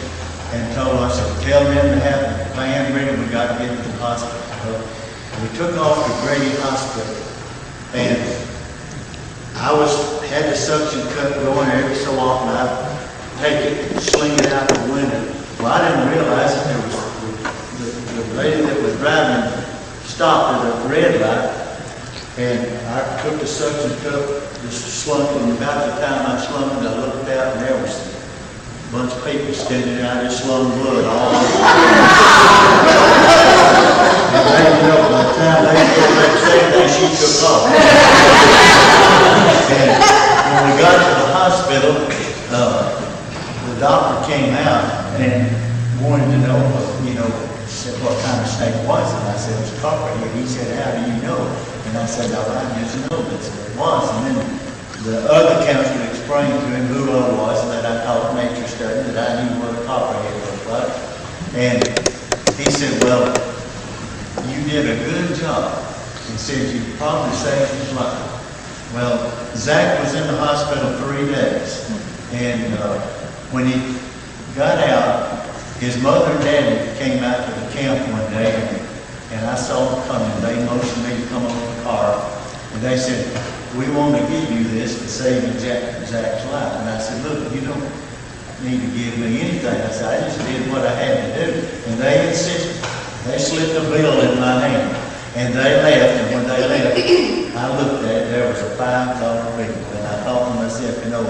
and told them, I said, tell them to have the van ready. We got to get to the hospital. So we took off to Grady Hospital, and I had the suction cup going every so often. I'd take it and sling it out the window. Well, I didn't realize that there was the lady that was driving stopped at a red light, and I took the suction cup, just slung it, and about the time I slung it, I looked out, and there was a bunch of people standing there. I just slung blood all over. And they, by the time they go back to say she took off. And when we got to the hospital, the doctor came out and wanted to know, said what kind of snake was it. I said, it was copperhead. He said, how do you know? And I said, no, I just know that's what it was. And then the other counselor explained to him who I was, and that I taught nature study, that I knew what a copperhead looked like. And he said, well, you did a good job. He and said, you probably saved his life. Well, Zach was in the hospital 3 days, and when he got out, his mother and daddy came out to the camp one day, and I saw them coming. They motioned me to come on the car, and they said, we want to give you this for saving Zach's life. And I said, look, you don't need to give me anything. I said, I just did what I had to do. And they insisted. They slipped a bill in my hand, and they left. And when they left, I looked at it, there was a $5 bill. And I thought to myself, you know,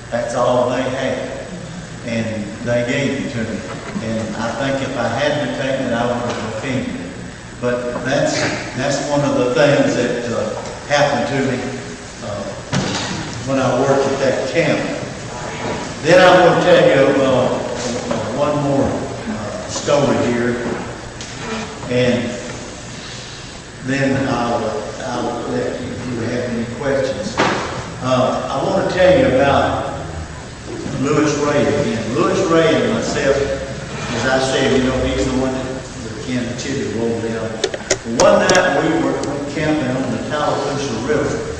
that's all they had. And they gave it to me. And I think if I hadn't taken it, I would have offended it. But that's one of the things that happened to me when I worked at that camp. Then I want to tell you one more story here, and then I'll let you, if you have any questions. I want to tell you about Louis Ray again. Louis Ray and myself, as I said, you know, he's the one that Ken Chitty rolled down. One night we were camping on the Tallapoosa River.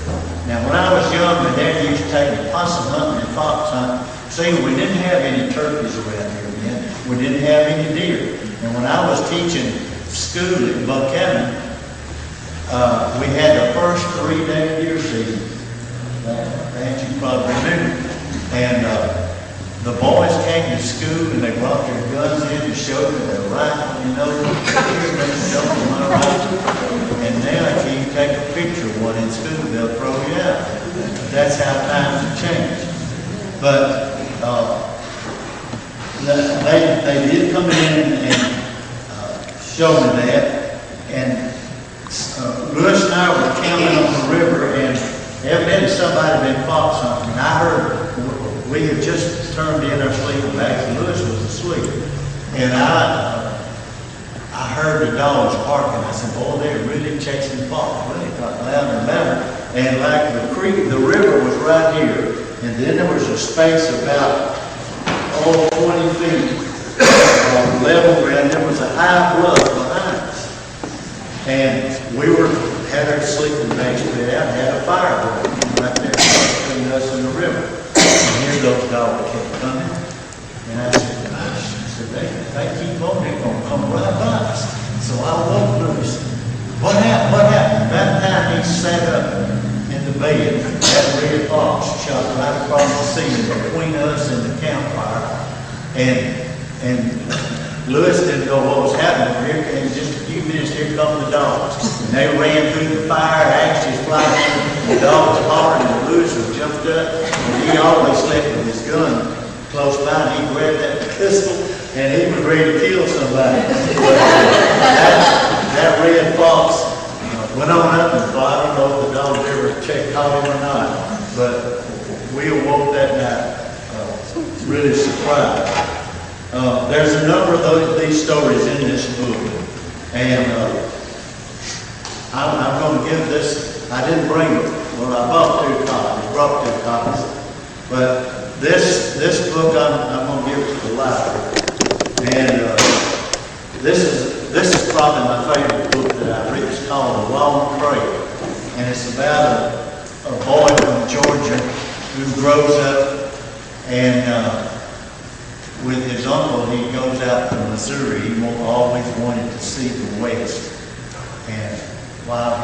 Now, when I was young, my dad used to take me possum hunting and fox hunting. See, we didn't have any turkeys around here then. We didn't have any deer. And when I was teaching school at Buchanan, we had the first 3-day deer season. That you probably remember. And the boys came to school and they brought their guns in to show me their rifle, you know. And now if you take a picture of one in school, they'll throw you out. That's how times have changed. But they did come in and show me that. And Louis and I were camping on the river, and evidently somebody had been fox hunting. And I heard, we had just turned in our sleeping bags, and Louis was asleep. And I heard the dogs barking. I said, boy, they're really chasing fox. Well, it got louder and louder. And like the river was right here, and then there was a space about, 20 feet of level ground. There was a high bluff behind us. And we had our sleeping bags put out and had a fire burning right there between us and the river. And here those dogs kept coming. And I said, gosh, they keep on, they're going to come right by us. So I woke Louis. What happened? What happened? That time he sat up in the bed. That red fox shot right across the ceiling between us and the campfire. And Louis didn't know what was happening. Here, in just a few minutes, here come the dogs. And they ran through the fire, axes flying, the dogs hollered, and Louis was jumped up. And he always slept with his gun close by, and he grabbed that pistol, and he was ready to kill somebody. That red fox went on up and fought. I don't know if the dogs ever caught him or not, but we awoke that night really surprised. There's a number of these stories in this book, and I'm going to give this. I didn't bring it. Well, I brought 2 copies, but this book I'm going to give it to the library, and this is probably my favorite book that I've written. It's called The Long Trail, and it's about a boy from Georgia who grows up and with his uncle, he goes out to Missouri. He always wanted to see the West. And while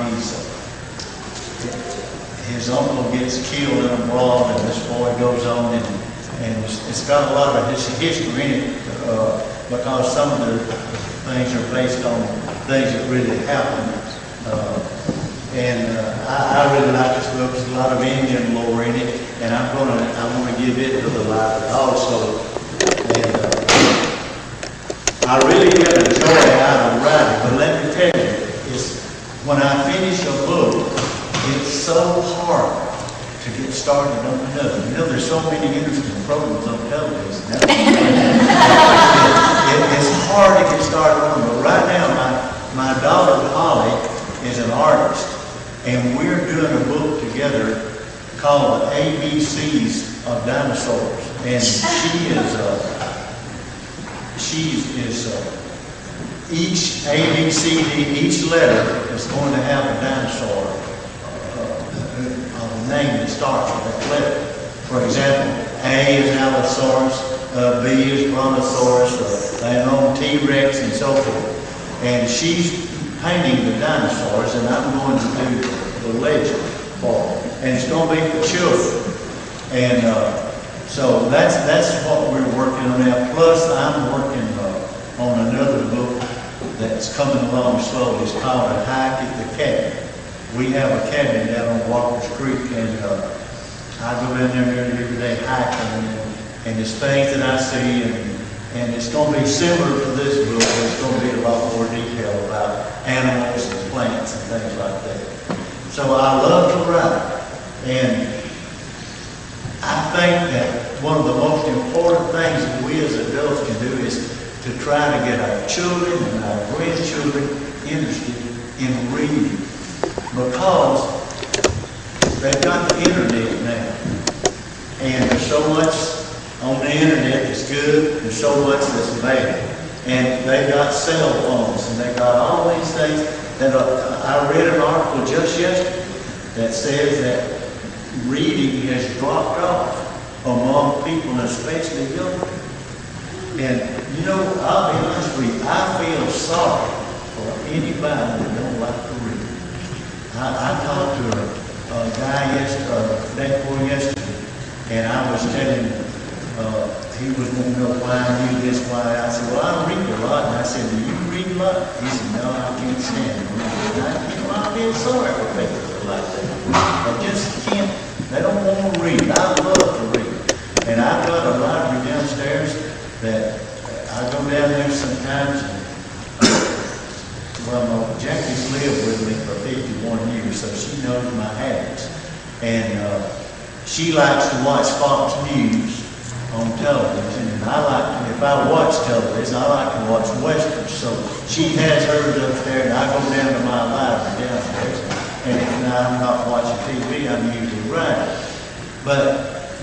his uncle gets killed in a brawl, and this boy goes on, and it's got a lot of history in it because some of the things are based on things that really happened. I really like this book. There's a lot of Indian lore in it, and I want to give it to the library also. And I really get a joy out of writing, but let me tell you, when I finish a book, it's so hard to get started on another. You know, there's so many interesting programs on television. It's hard to get started on, but right now, my daughter Holly is an artist, and we're doing a book together called The ABCs of Dinosaurs, and she is each A, B, C, D, each letter is going to have a dinosaur, a name that starts with that letter. For example, A is Allosaurus, B is Brontosaurus, and on T-Rex and so forth. And she's painting the dinosaurs, and I'm going to do the legend for them. And it's going to be for children. And so that's what we're working on now. Plus, I'm working on another book that's coming along slowly. It's called A Hike at the Cabin. We have a cabin down on Walker's Creek, and I go down there nearly every day hiking, and there's things that I see, and it's going to be similar to this book, but it's going to be a lot more detail about animals and plants and things like that. So I love to write, and I think that one of the most important things that we as adults can do is to try to get our children and our grandchildren interested in reading, because they've got the internet now, and there's so much on the internet that's good, there's so much that's bad, and they've got cell phones, and they've got all these things that I read an article just yesterday that says that reading has dropped off among people, especially young people. And, you know, I'll be honest with you, I feel sorry for anybody that don't like to read. I talked to a guy yesterday, and I was telling him, he was wanting to know why I knew this, why. I said, well, I read a lot. And I said, do you read a lot? He said, no, I can't stand it. I feel sorry for people like that. They just can't, they don't want to read. I love to read. And I've got a library downstairs that I go down there sometimes. Well, Jackie's lived with me for 51 years, so she knows my habits. And she likes to watch Fox News on television, and I like to, if I watch television, I like to watch westerns. So she has hers upstairs, and I go down to my library downstairs, and if I'm not watching TV, I'm usually writing. But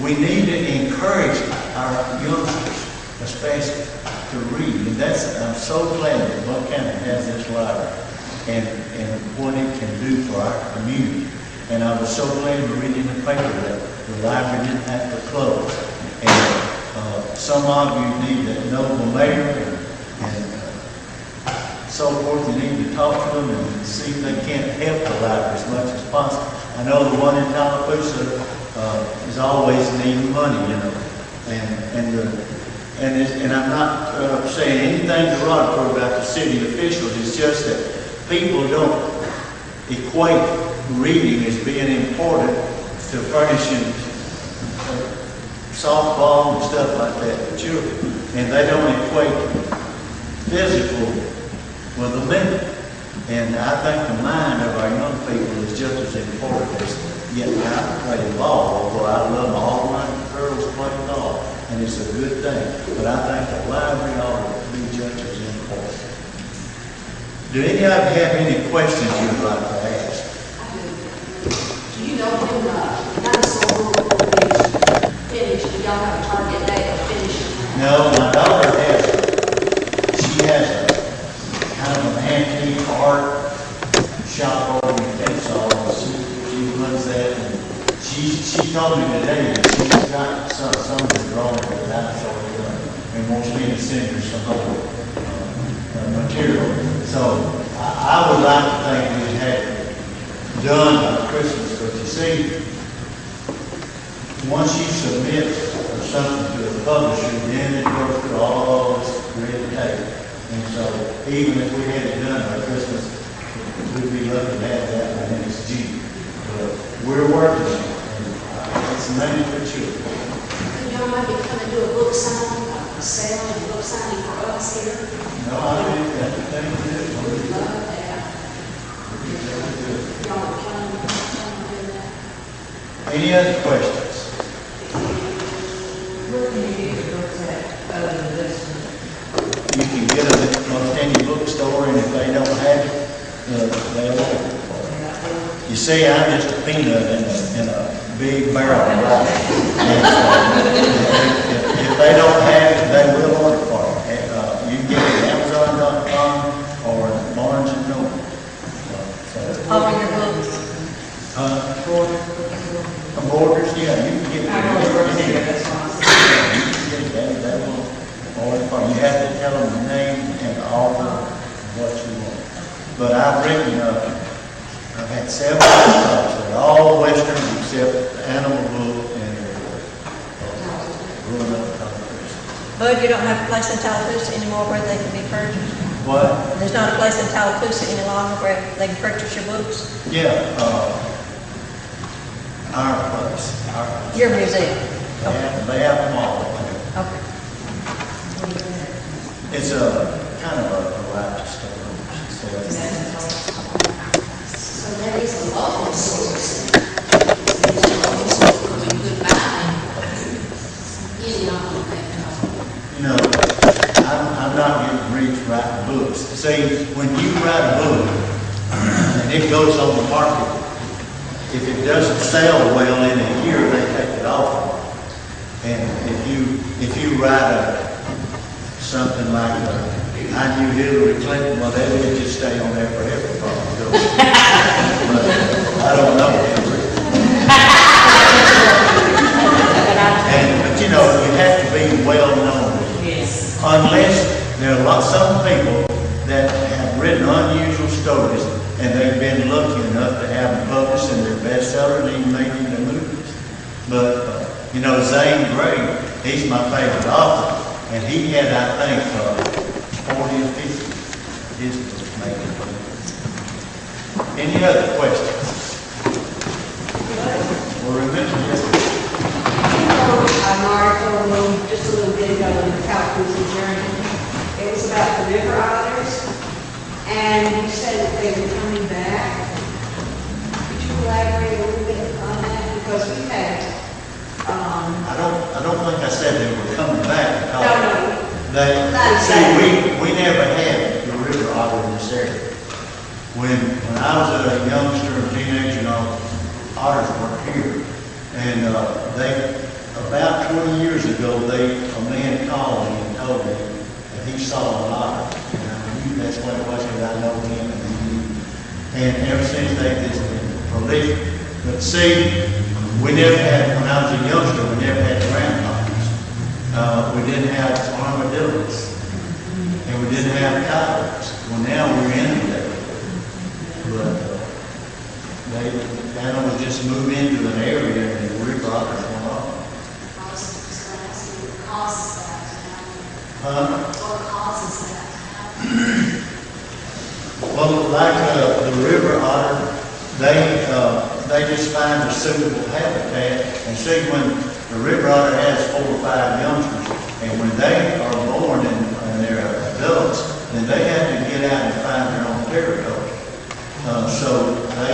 we need to encourage our youngsters, especially, to read. And I'm so glad that Buchanan has this library and what it can do for our community. And I was so glad to read in the paper that the library didn't have to close. And some of you need to know the mayor and so forth. You need to talk to them and see if they can't help the library as much as possible. I know the one in Tallapoosa is always needing money, you know. And I'm not saying anything derogatory about the city officials. It's just that people don't equate reading as being important to furnishing softball and stuff like that for children. And they don't equate physical with the mental. And I think the mind of our young people is just as important as getting out and playing ball, although I love all my girls playing ball, and it's a good thing. But I think the library ought to be just as important. Do any of you have any questions you'd like to ask? Do you know when the dinosaur book will be finished? Do y'all have a target date of finishing? No, my daughter she has a kind of an antique art shop over in Texas. She runs that, and she told me today that she's got some of the drawing of the dinosaur and wants me to send her some material. So I would like to think we'd have it done by Christmas, but you see, once you submit something to a publisher, then it goes through all this red tape. And so even if we had it done by Christmas, we'd be lucky to have that when it's due. But we're working on it, and it's mainly for children. Y'all might be coming to do a book signing, a sale and book signing for us here. No, I think that's the thing to do. Love that. Y'all are planning on doing that? Any other questions? Where can you get your books at other than this one? You can get them at most any bookstore, and if they don't have it, they'll order it for you. You see, I'm just a peanut in a big barrel of rice. If they don't have it, they will order for you. You can get it at Amazon, I've written, I've had 7 books. They're all westerns except the Animal Book and Growing Up in Tallapoosa. Bud, you don't have a place in Tallapoosa anymore where they can be purchased? What? There's not a place in Tallapoosa any longer where they can purchase your books? Yeah, our place. Your museum? They have them all. Okay. It's a kind of a variety store. So there is a local source. There's a local source where we could buy any of them. You know, I'm not getting rich writing books. See, when you write a book and it goes on the market, if it doesn't sell well in a year, they take it off. And if you write something like I knew Hillary Clinton, well, that would just stay on there forever. Probably. But I don't know Hillary. But you know, you have to be well known. Yes. Unless there are some people that have written unusual stories and they've been lucky enough to have them published in their bestseller and even made into movies. But, you know, Zane Grey, he's my favorite author, and he had, I think, 40 or 50 his books made into movies. Any other questions? Well, remember this. An article just a little bit ago in the Tallapoosa Journal. It was about the river otters, and you said that they were coming back. Could you elaborate a little bit on that? Because we had, I don't think I said they were coming back. no, We never had the river otter in this area. When I was a youngster and teenager, you know, otters weren't here. And about 20 years ago, a man called me and told me that he saw an otter. And I knew that's what it was, because I know him and he knew. And ever since they've just been prolific. But see, we never had, when I was a youngster, we never had groundhogs. We didn't have armadillos. And we didn't have coyotes. Well, now we're inundated. But the animals just move into an area and the river otters went off. What causes that to happen? Huh? What causes that to happen? Well, like the river otter, they just find a suitable habitat. And see, when the river otter has 4 or 5 youngsters, and when they are born and they're adults, then they have to get out and find their own territory. So they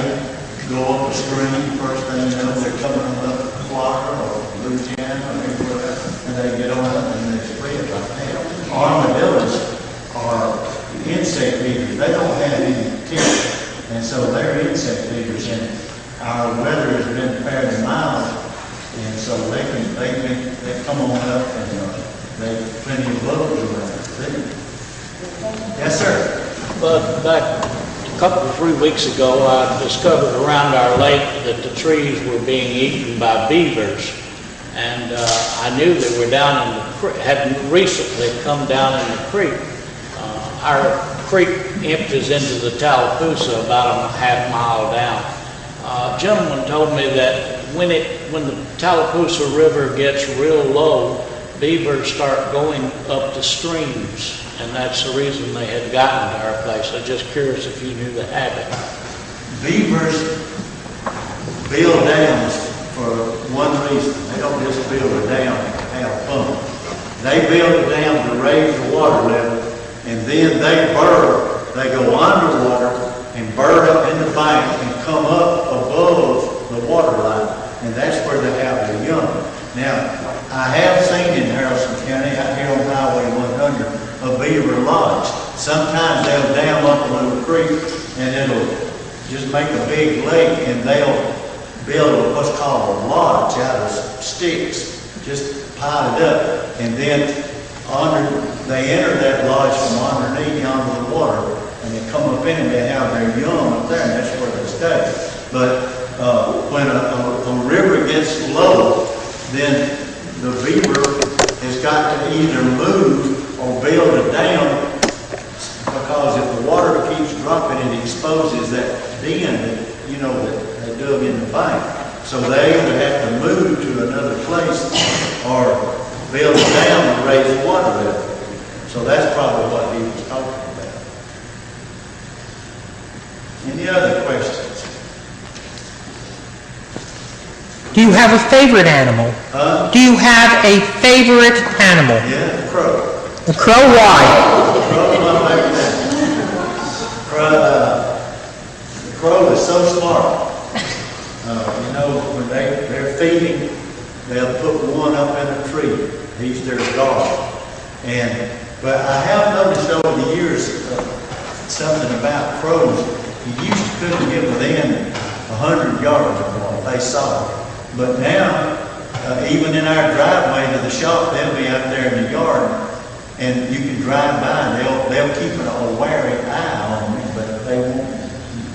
go up a stream, first thing you know, they're coming up Florida or Louisiana or anywhere else, and they get on up and they spread like that. Armadillos are insect eaters. They don't have any teeth, and so they're insect eaters. And our weather has been fairly mild, and so they come on up and they plenty of bugs around. Yes, sir. But back a couple of 3 weeks ago, I discovered around our lake that the trees were being eaten by beavers. And I knew they were down in the creek, had recently come down in the creek. Our creek empties into the Tallapoosa about a half mile down. A gentleman told me that when the Tallapoosa River gets real low, beavers start going up the streams. And that's the reason they had gotten to our place. I'm just curious if you knew the habit. Beavers build dams for one reason. They don't just build a dam to have fun. They build a dam to raise the water level, and then they go underwater and burrow up in the bank and come up above the water line. And that's where they have their young. Now, I have seen in Haralson County, out here on Highway 100, a beaver lodge. Sometimes they'll dam up a little creek and it'll just make a big lake, and they'll build what's called a lodge out of sticks, just pile it up, and then they enter that lodge from underneath onto the water, and they come up in and they have their young up there, and that's where they stay. But when a river gets low, then the beaver has got to either move or build a dam, because if the water keeps dropping, it exposes den that, you know, that they dug in the bank. So they either have to move to another place or build a dam to raise the water level. So that's probably what he was talking about. Any other questions? Do you have a favorite animal? Do you have a favorite animal? Yeah, the crow. A crow, why? Crow is my favorite animal. The crow is so smart. You know, when they're feeding, they'll put one up in a tree. He's their guard. But I have noticed over the years something about crows. You used to couldn't get within 100 yards of them if they saw it. But now, even in our driveway to the shop, they'll be out there in the yard, and you can drive by, and they'll keep a wary eye on me, but they won't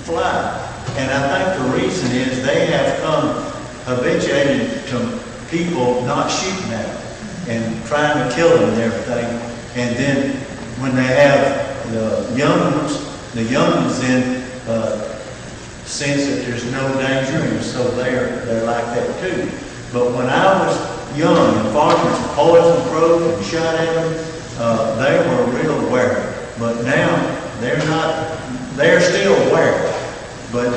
fly. And I think the reason is they have come habituated to people not shooting at them and trying to kill them and everything. And then when they have the young ones then sense that there's no danger, and so they're like that too. But when I was young and farmers poisoned crows and shot at them, they were real wary. But now they're not. They're still wary. But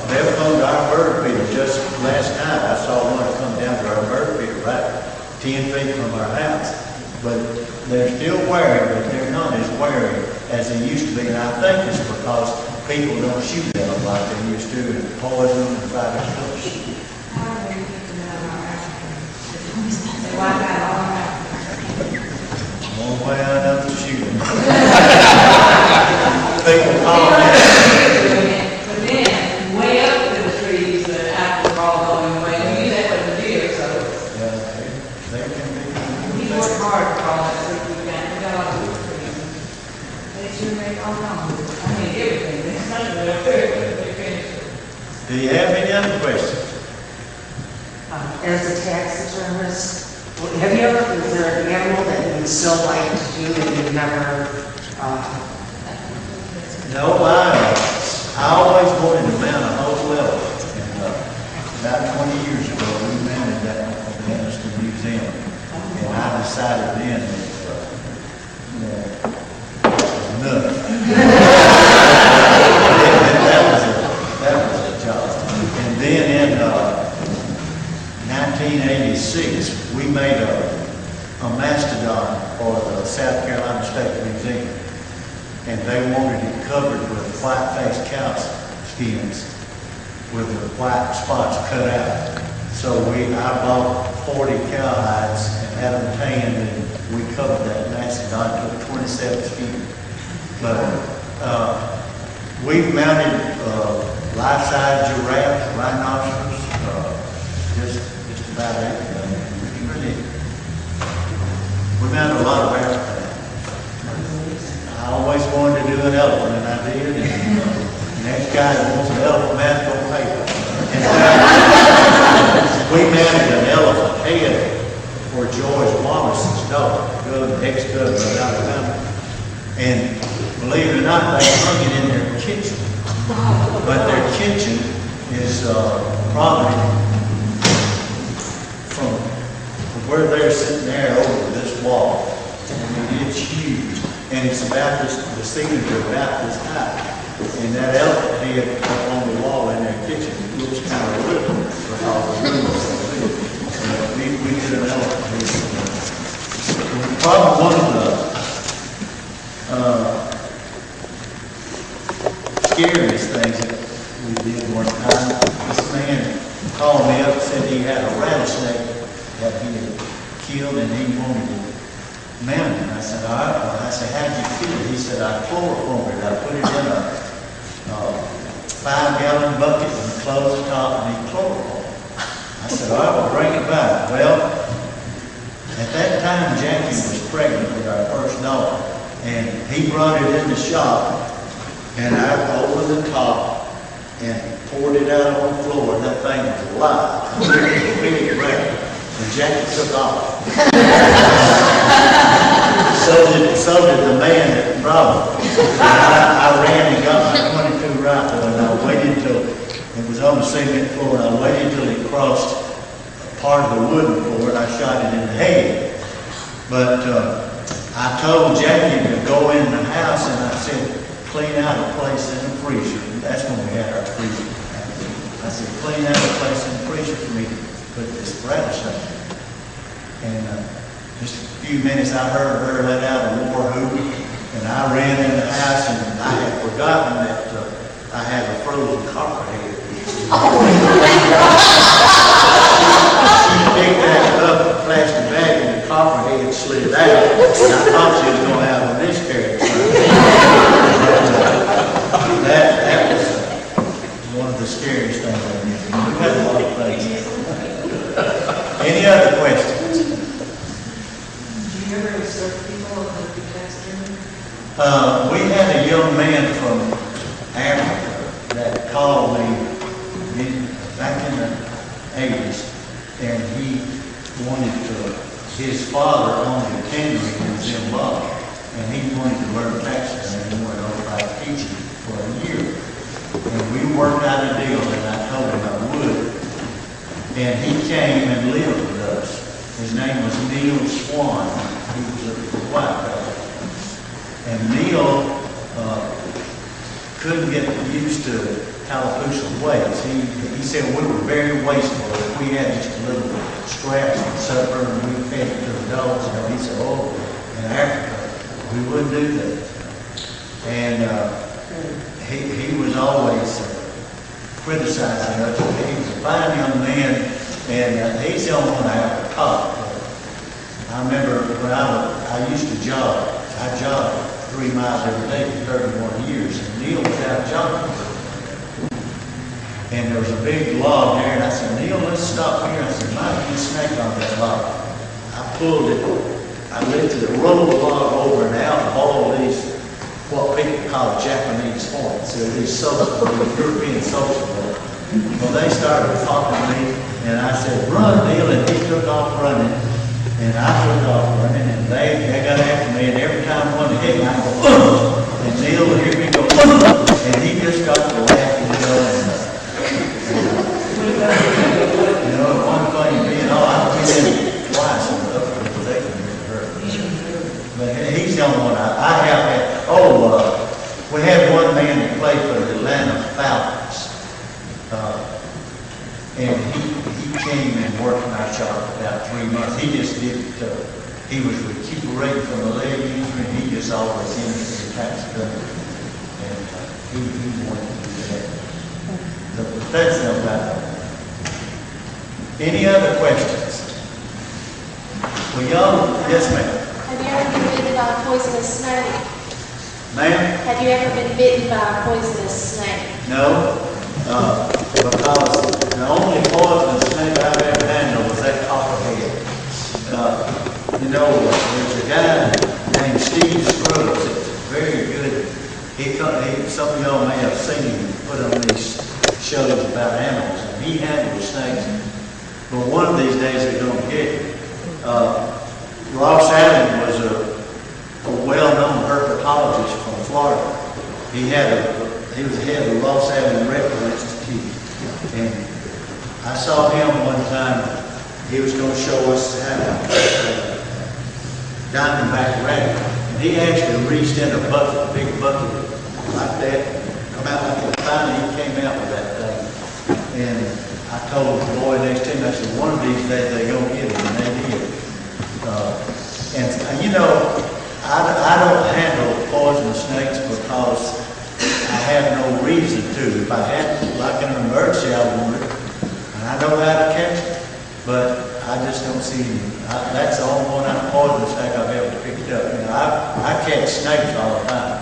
they'll come to our bird feeder. Just last night I saw one come down to our bird feeder right 10 feet from our house. But they're still wary, but they're not as wary as they used to be. And I think it's because people don't shoot at them like they used to, and poison them and try to kill them. They wipe out all our One way I know to shoot them. People call me. But then, way up in the trees, the apples are all going away. We do that with the deer, so Yeah, they can we be. work hard to crawl that tree we got. We got a lot of wood trees. They sure make all wrong. I mean, everything. There's nothing that they're finished. Do you have any other questions? As a taxidermist, have you ever, is there an animal that you would still like to do that you've never, No, I always wanted to mount a whole elephant. And about 20 years ago, we mounted that at the Anniston Museum. And I decided then that, no. That was a job. And then in 1986, we made a mastodon for the South Carolina State Museum. And they wanted it covered with white-faced cow skins with the white spots cut out. So I bought 40 cowhides and had them tanned, and we covered that mastodon to 27 skin. But we've mounted life-size giraffes, rhinoceros, just about everything. We mounted a lot of airplanes. I always wanted to do an elephant, and I did. And the next guy that wants an elephant mounted on paper. We mounted an elephant head for George Wallace's daughter, ex-governor of Alabama. And believe it or not, they hung it in their kitchen. But their kitchen is probably from where they're sitting there over this wall. I mean, it's huge. And it's about this, the ceilings are about this high. And that elephant head up on the wall in their kitchen looks kind of little because the room is so big. We did an elephant head. Probably one of the scariest things that we did one time, this man called me up and said he had a rattlesnake that he had killed and he wanted to mount it. I said, all right. Well, I said, how'd you kill it? He said, I chloroformed it. I put it in a 5-gallon bucket and closed the top and he chloroformed it. I said, all right, well, bring it back. Well, at that time, Jackie was pregnant with our first daughter. And he brought it in the shop, and I opened the top and poured it out on the floor, and that thing was alive. Big rabbit. And Jackie took off. So did the man that brought it. I ran and got my .22 rifle, and I waited on the cement floor, and I waited till it crossed part of the wooden floor, and I shot it in the head. But I told Jackie to go in the house, and I said, clean out a place in the freezer. And that's when we had our freezer. I said, clean out a place in the freezer for me to put this rattlesnake. And just a few minutes, I heard her let out a war whoop, and I ran in the house, and I had forgotten that I had a frozen copperhead. She picked that up, a plastic bag, and the copperhead slid out. And I thought she was going to have a miscarriage. That was one of the scariest things I did. We've had a lot of things. Any other questions? Do you ever serve people that you text them? We had a young man from Africa that called me back in the 80s, and he wanted to, his father owned a tannery in Zimbabwe, and he wanted to learn Texas, and he went over by teaching for a year. And we worked out a deal, and I told him I would, and he came and lived with us. His name was Neil Swan. He was a white fellow. And Neil couldn't get used to Tallapoosa ways. He said we were very wasteful. If we had just a little scraps for supper and we fed it to the dogs, he said, oh, in Africa, we wouldn't do that. And he was always criticizing us. He was a fine young man, and he's the only one I ever taught. I remember when I used to jog. I jogged 3 miles every day for 31 years, and Neil was out jogging. And there was a big log there, and I said, Neil, let's stop here. I said, might be a snake on that log. I pulled it, I lifted it, rolled the log over, and out all these, what people call Japanese horns. So these European social birds. Well, they started talking to me, and I said, run, Neil, and he took off running. And I took off running, and they got after me, and every time one hit me, I go, and Neil would hear me go, and he just got to laughing, and one thing being, I've been in twice and up because they can get hurt. But he's the only one I have had. We had one man that played for the Atlanta Falcons, and he came and worked in our shop for about 3 months. He just did it, he was recuperating from a leg injury, and he just always ended the tax cut. And he wanted to do that. But that's no matter. Any other questions? Well, y'all, yes, ma'am. Have you ever been bitten by a poisonous snake? Ma'am? Have you ever been bitten by a poisonous snake? No, because the only poisonous snake I've ever handled was that copperhead. There's a guy named Steve Scruggs that's very good. Some of y'all may have seen him put on these shows about animals, and he handles snakes. But one of these days they're going to get it. Ross Allen was a well-known herpetologist from Florida. He was the head of the Ross Allen Reptile Institute. And I saw him one time. He was going to show us how to diamondback rabbit. And he actually reached in a bucket, a big bucket like that, come out like that. Finally, he came out with that thing. And I told the boy next to him, I said, one of these days they're going to get it, and they did. I don't handle poisonous snakes because I have no reason to. If I had to, like in an emergency, I would. And I know how to catch it, but I just don't see any. That's the only one poisonous snake I've ever picked up. I catch snakes all the time,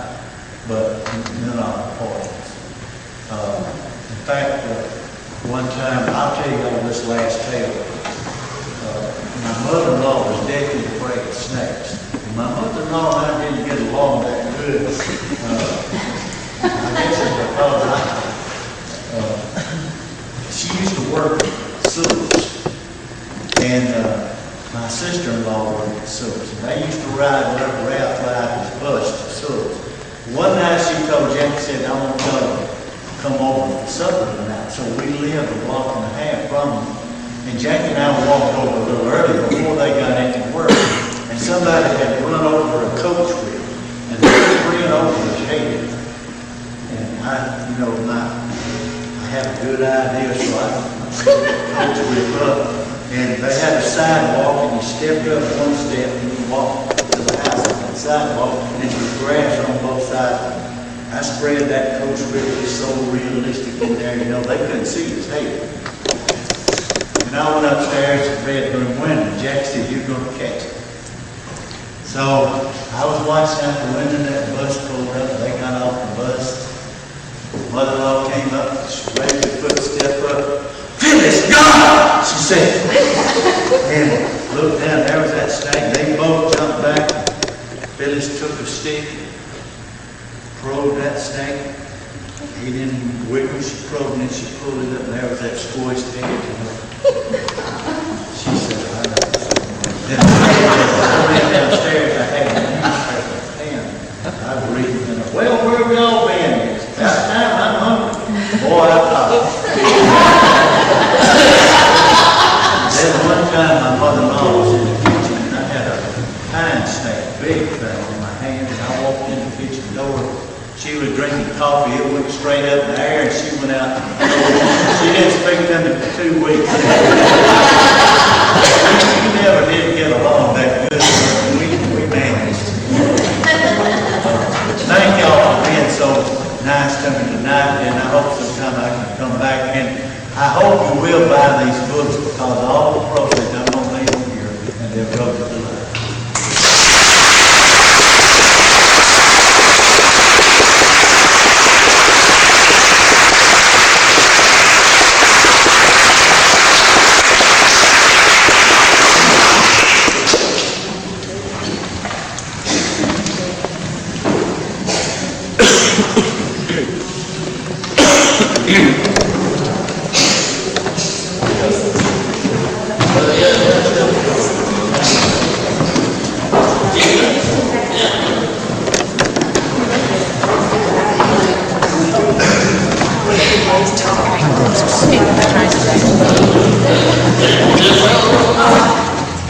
but none of them poisonous. In fact, one time, I'll tell you on this last tale. My mother-in-law was deathly afraid of snakes. And my mother-in-law and I didn't get along that good. I guess it's because she used to work at sewers. And my sister-in-law worked at sewers. And they used to ride whatever Ralph ride his bus to sewers. One night she told Jack, said, I want to go come over for supper tonight. So we lived a block and a half from them. And Jackie and I walked over a little early before they got into work. And somebody had run over a coach wheel. And they ran over his head. And I had a good idea, so I coach wheel up. And they had a sidewalk, and you stepped up one step, and you walked to the house on that sidewalk, and there was grass on both sides. I spread that coach wheel just so realistic in there, they couldn't see his head. And I went upstairs to the bedroom window, and Jack said, "You're going to catch it." So I was watching out the window, and that bus pulled up, they got off the bus. Mother-in-law came up, she raised her foot, stepped up. "Phyllis, God!" she said. And looked down, there was that snake. They both jumped back. Phyllis took a stick, probed that snake. He didn't wiggle, she probed it, and she pulled it up, and there was that squished head. She said, "I know." Then I ran downstairs, I had a newspaper pen. I was reading, and "Well, where we all been? It's about time, I'm hungry." Boy, I thought. Then one time my mother-in-law was in the kitchen, and I had a pine snake, big thing, in my hand, and I walked in the kitchen door. She was drinking coffee, it went straight up in the air, and she went out. She didn't speak to me for 2 weeks. We never did get along that good. We managed. Thank y'all for being so nice to me tonight, and I hope sometime I can come back. And I hope you will buy these books, because all the proceeds I'm going to leave them here, and they'll go to the library.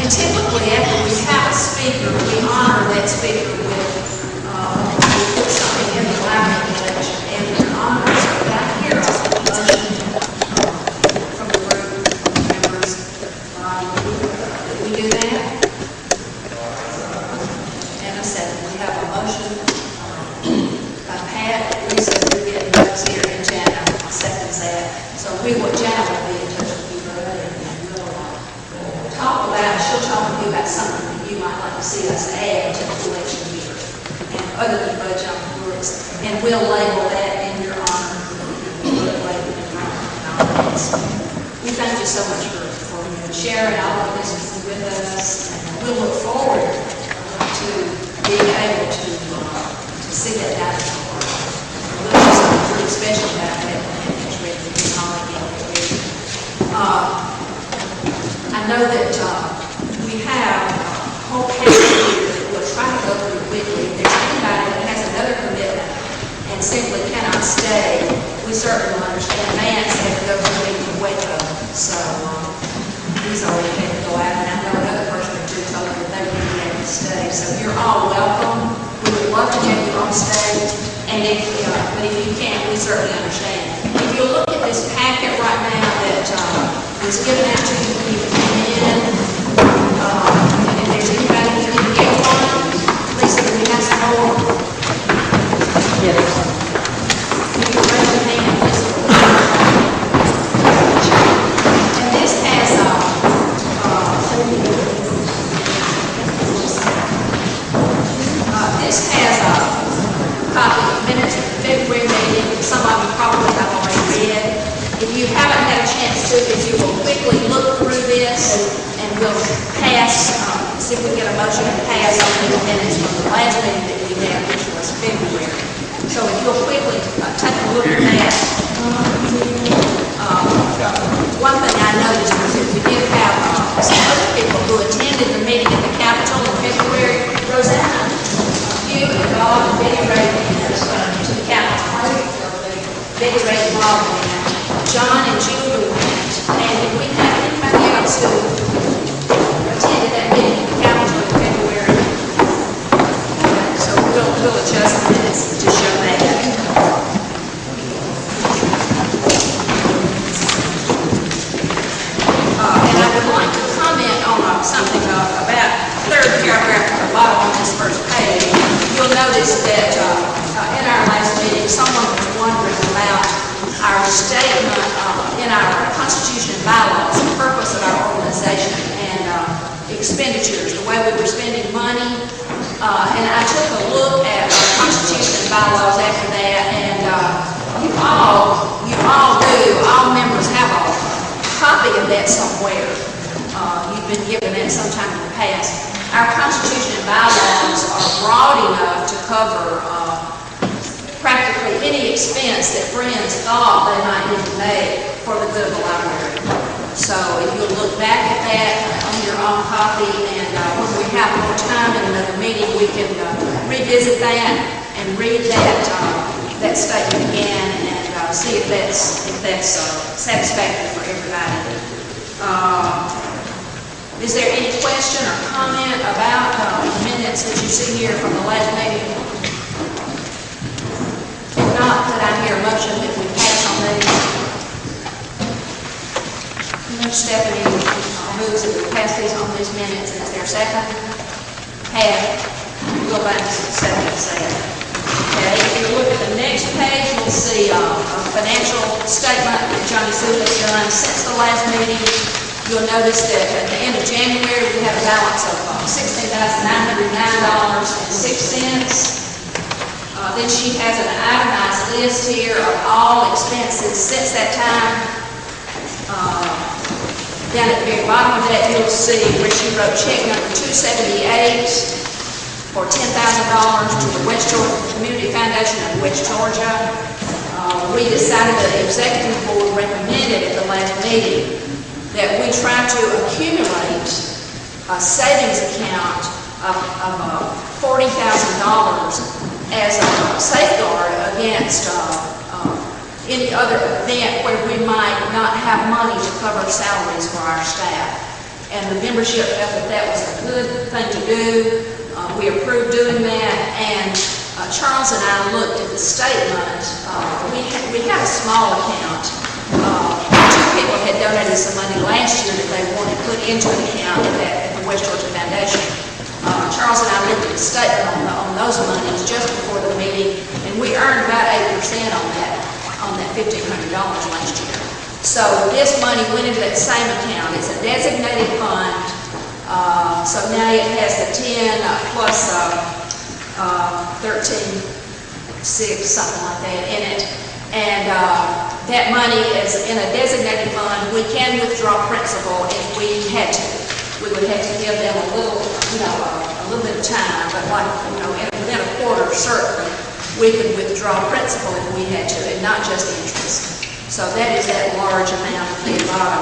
And typically, after we have a speaker, we honor that speaker with, we put something in the library collection, and in honor, so back here, a motion from the group members. Did we do that? And I said, we have a motion by Pat, Lisa, we're getting those here, and Jana seconds that. So Jana will be in touch with you, brother, and we'll talk about, she'll talk with you about something that you might like to see us add to the collection here, and other than budget on the books, and we'll label that in your honor. We thank you so much for sharing all of this with us, and we'll look forward to being able to see that data. We'll do something pretty special about that when it's ready to be on again. I know that we have a whole calendar here that we'll try to go through quickly. If there's anybody that has another commitment and simply cannot stay, we certainly will understand. Vance had to go to a meeting in Waco, so he's already had to go out. And I know another person or two told me that they would be able to stay. So you're all welcome. We would love to have you on stage. And but if you can't, we certainly understand. If you look at this packet right now that was given out to you when you came in, and if there's anybody here who get one, Lisa, do we have some more? Yes. Will you raise your hand, Lisa? And this has a copy of minutes of the February meeting. Some of you probably have already read. If you haven't had a chance to, if you will quickly look through this, and we'll pass, see if we get a motion to pass on the minutes from the last meeting that we had, which was February. So if you'll quickly take a look at that. One thing I noticed was that we did have some other people who attended the meeting at the Capitol in February. Rosanna, you and Bob and Betty Ray to the Capitol. Betty Ray you'll notice that in our last meeting, someone was wondering about our statement in our Constitution and bylaws, the purpose of our organization and expenditures, the way we were spending money. And I took a look at our Constitution and bylaws after that, and you all members have a copy of that somewhere. You've been given that sometime in the past. Our Constitution and bylaws are broad enough to cover practically any expense that friends thought they might need to make for the good of the library. So if you'll look back at that on your own copy, and when we have more time in another meeting, we can revisit that and read that statement again and see if that's satisfactory for everybody. Is there any question or comment about the minutes that you see here from the last meeting? If not, could I hear a motion that we pass on these? Stephanie moves that we pass these on these minutes. Is there a second? Pat, go back to second. Okay, if you look at the next page, you'll see a financial statement that Johnny Sue has done since the last meeting. You'll notice that at the end of January, we have a balance of $16,909.06. Then she has an itemized list here of all expenses since that time. Down at the very bottom of that, you'll see where she wrote check number 278 for $10,000 to the West Georgia Community Foundation of West Georgia. We decided, the executive board recommended at the last meeting that we try to accumulate a savings account of $40,000 as a safeguard against any other event where we might not have money to cover salaries for our staff. And the membership felt that that was a good thing to do. We approved doing that, and Charles and I looked at the statement. We had a small account. Two people had donated some money last year that they wanted put into an account at the West Georgia Foundation. Charles and I looked at the statement on those monies just before the meeting, and we earned about 8% on that $1,500 last year. So this money went into that same account. It's a designated fund. So now it has the 10 plus 13, 6, something like that in it. And that money is in a designated fund. We can withdraw principal if we had to. We would have to give them a little bit of time, but within a quarter, certainly, we could withdraw principal if we had to, and not just interest. So that is that large amount at the bottom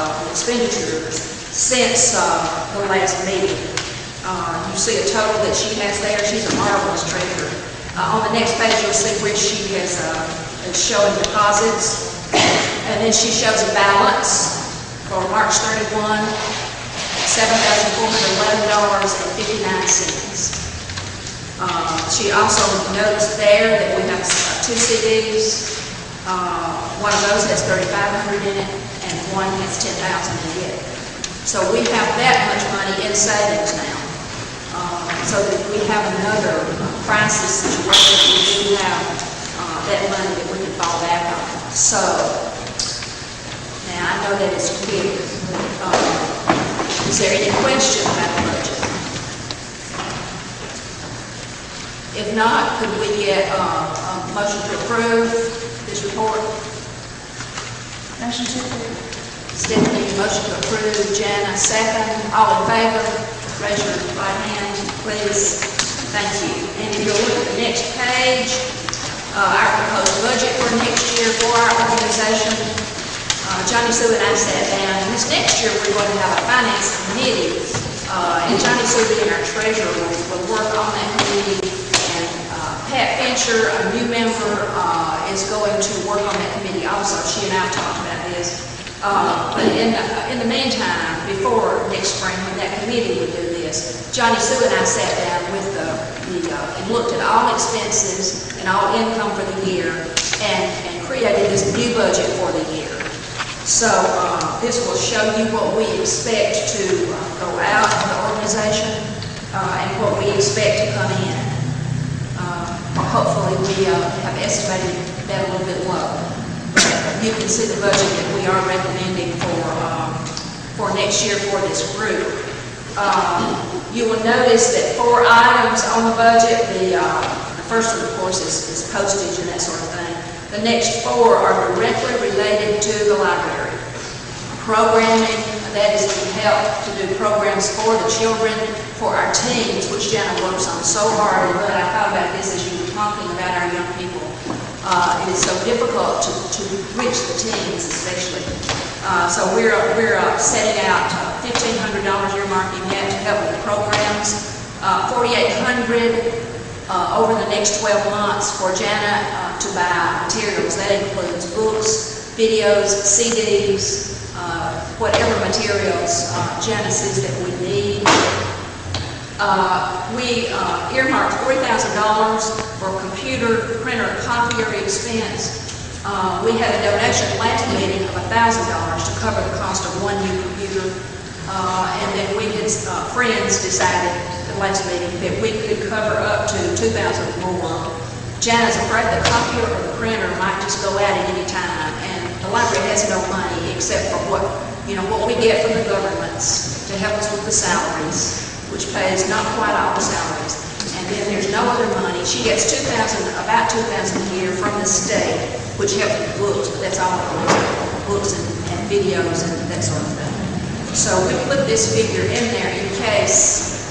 of expenditures since the last meeting. You see a total that she has there. She's a marvelous treasurer. On the next page, you'll see where she has showing deposits, and then she shows a balance for March 31, $7,411.59. She also notes there that we have 2 CDs. One of those has $3,500 in it, and one has $10,000 in it. So we have that much money in savings now. So that we have another crisis situation. We do have that money that we can fall back on. So now I know that it's clear. Is there any question about the budget? If not, could we get a motion to approve this report? Motion to approve. Stephanie, motion to approve. Jana, second. All in favor, raise your right hand, please. Thank you. And if you'll look at the next page, our proposed budget for next year for our organization. Johnny Sue and I sat down, and this next year we're going to have a finance committee, and Johnny Sue being our treasurer will work on that committee, and Pat Fincher, a new member, is going to work on that committee also. She and I talked about this. But in the meantime, before next spring, when that committee would do this, Johnny Sue and I sat down with and looked at all expenses and all income for the year, and created this new budget for the year. So this will show you what we expect to go out of the organization and what we expect to come in. hopefully we have estimated that a little bit low. But you can see the budget that we are recommending for next year for this group. You will notice that 4 items on the budget. The first one, of course, is postage and that sort of thing. The next 4 are directly related to the library. Programming, that is to help to do programs for the children, for our teens, which Jana works on so hard. But I thought about this as you were talking about our young people. It is so difficult to reach the teens, especially. So we're setting out $1,500 earmarking that to help with programs, $4,800 over the next 12 months for Jana to buy materials. That includes books, videos, CDs, whatever materials Jana sees that we need. We earmarked $40,000 for computer, printer, copier expense. We had a donation last meeting of $1,000 to cover the cost of 1 new computer. And then we had, friends decided at the last meeting that we could cover up to $2,000 more. Jana's afraid the copier or the printer might just go out at any time, and the library has no money except for what we get from the governments to help us with the salaries, which pays not quite all the salaries. And then there's no other money. She gets about $2,000 a year from the state, which helps with books, but that's all it was, books and videos and that sort of thing. So we put this figure in there in case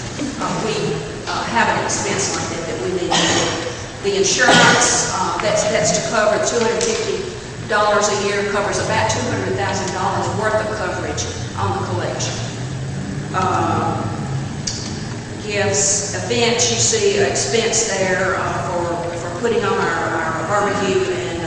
we have an expense like that we need to do. The insurance, that's to cover $250 a year, covers about $200,000 worth of coverage on the collection. Gifts, events, you see expense there for putting on our barbecue and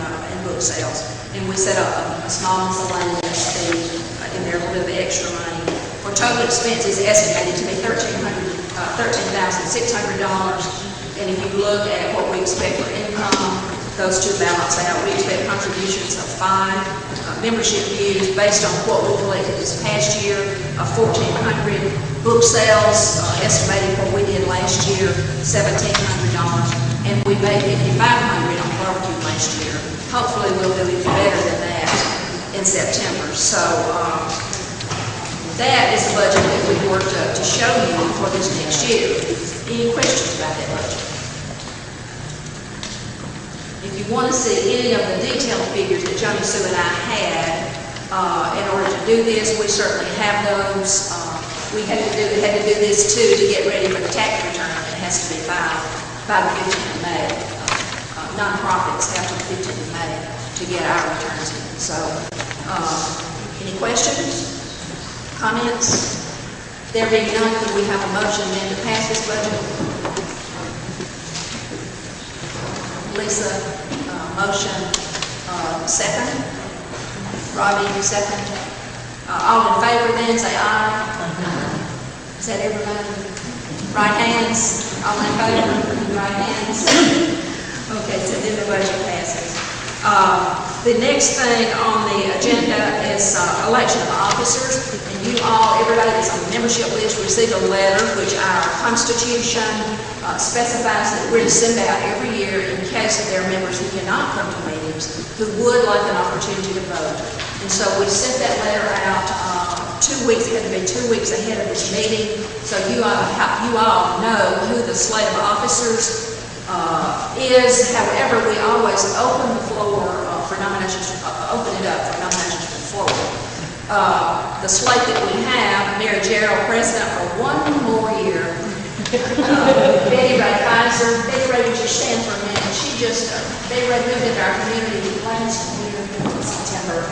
book sales. And we set up a small miscellaneous fee in there, a little bit of extra money. For total expenses estimated to be $13,600. And if you look at what we expect for income, those two balance out. We expect contributions of 5, membership dues based on what we collected this past year of $1,400. Book sales, estimated what we did last year, $1,700. And we made $5,500 on barbecue last year. Hopefully we'll do even better than that in September. So that is the budget that we worked to show you for this next year. Any questions about that budget? If you want to see any of the detailed figures that Johnny Sue and I had in order to do this, we certainly have those. We had to do this too to get ready for the tax return. It has to be filed by the 15th of May. Nonprofits have to the 15th of May to get our returns in. So, any questions? Comments? There being none, could we have a motion then to pass this budget? Lisa, motion, second. Robbie, second. All in favor then, say aye. Is that everybody? Right hands, all in favor, right hands. Okay, so then the budget passes. The next thing on the agenda is election of officers. And you all, everybody that's on the membership list received a letter which our Constitution specifies that we're to send out every year in case there are members who cannot come to meetings who would like an opportunity to vote. And so we sent that letter out 2 weeks, it had to be 2 weeks ahead of this meeting. So you all know who the slate of officers is. However, we always open the floor for nominations, open it up for nominations from the floor. The slate that we have, Mary Gerald, president for 1 more year. Betty Ray Pfizer. Betty Ray, would you stand for a minute? Betty Ray moved into our community last year, September.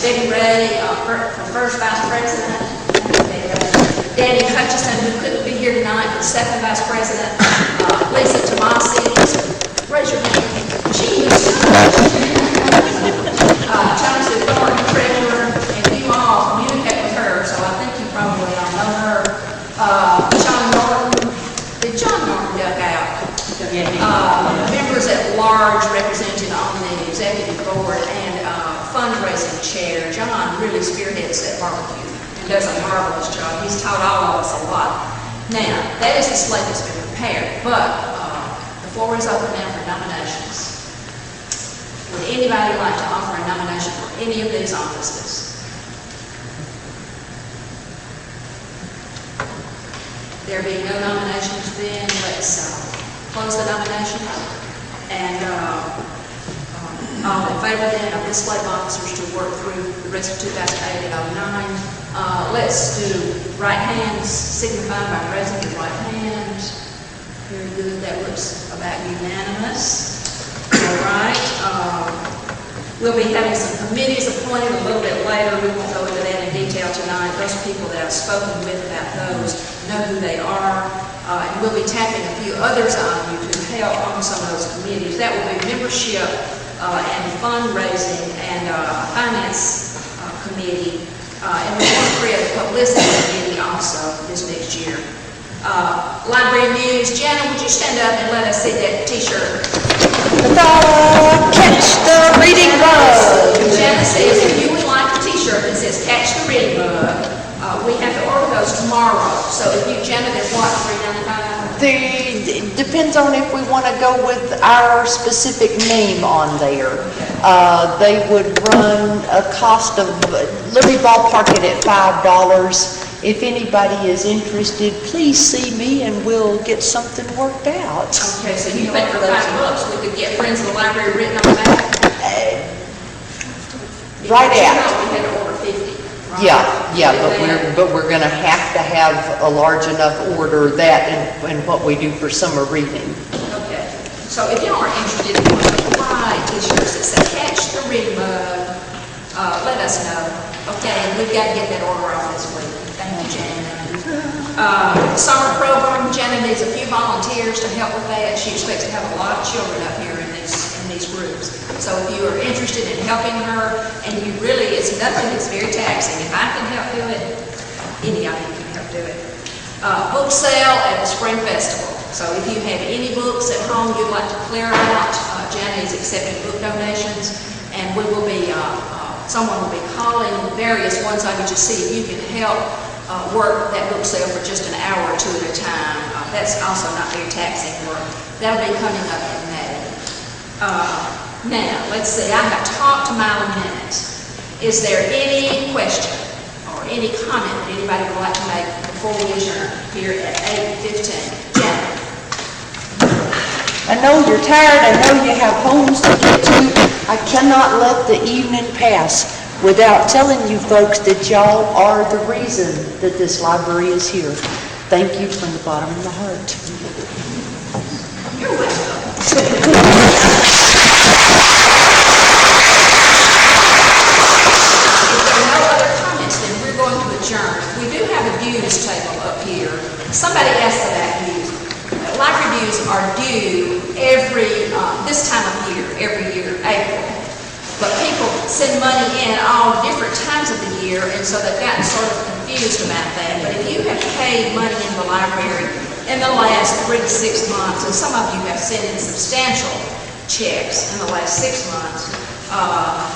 Betty Ray, for first vice president. Danny Hutchison, who couldn't be here tonight, but second vice president. Lisa Tomasi, raise your hand. She was Chelsea Thornton, treasurer, and you all communicate with her, so I think you probably all know her. John Norton, did John Norton duck out? Members at large represented on the executive board and fundraising chair. John really spearheads that barbecue and does a marvelous job. He's taught all of us a lot. Now, that is the slate that's been prepared, but the floor is open now for nominations. Would anybody like to offer a nomination for any of these offices? There being no nominations, then let's close the nomination. And all in favor then of this slate of officers to work through the rest of 2008 and 09. Let's do right hands, signified by raising your right hand. Very good, that looks about unanimous. All right, we'll be having some committees appointed a little bit later. We won't go into that in detail tonight. Those people that I've spoken with about those know who they are. And we'll be tapping a few others on you to help on some of those committees. That will be membership and fundraising and finance committee. And we want to create a publicity committee also this next year. Library News, Jana, would you stand up and let us see that t-shirt? Catch the reading bug. Jana says if you would like a t-shirt that says Catch the Reading Bug, we have to order those tomorrow. So if you, Jana, then what, $3.95? Depends on if we want to go with our specific name on there. They would run a cost of, let me ballpark it at $5. If anybody is interested, please see me and we'll get something worked out. Okay, so you think for $5 we could get Friends of the Library written on the back? Right You at. know we had to order 50. Right? Yeah, but we're going to have a large enough order that and what we do for summer reading. Okay, so if y'all are interested in one of the white t-shirts that say Catch the Reading Bug, let us know. Okay, and we've got to get that order off this week. Thank you, Janet. Summer program, Janet needs a few volunteers to help with that. She expects to have a lot of children up here in these groups. So if you are interested in helping her, and you really, it's nothing that's very taxing. If I can help do it, any of you can help do it. Book sale at the Spring Festival. So if you have any books at home you'd like to clear out, Janet is accepting book donations, and we will be, someone will be calling various ones on you to see if you can help work that book sale for just an hour or two at a time. That's also not very taxing work. That'll be coming up in May. Now, let's see, I have talked a mile a minute. Is there any question or any comment that anybody would like to make before we adjourn here at 8:15? Janet? I know you're tired, I know you have homes to get to. I cannot let the evening pass without telling you folks that y'all are the reason that this library is here. Thank you from the bottom of my heart. You're welcome. Adjourn. We do have a dues table up here. Somebody asked about dues. Library dues are due every, this time of year, every year, April. But people send money in all different times of the year, and so they've gotten sort of confused about that. But if you have paid money in the library in the last 3 to 6 months, and some of you have sent in substantial checks in the last 6 months,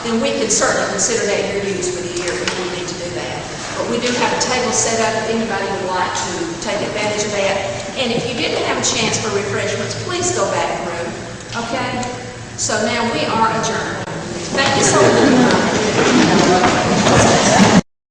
then we can certainly consider that your dues for the year if we need to do that. But we do have a table set up if anybody would like to take advantage of that. And if you didn't have a chance for refreshments, please go back through, okay? So now we are adjourned. Thank you so much.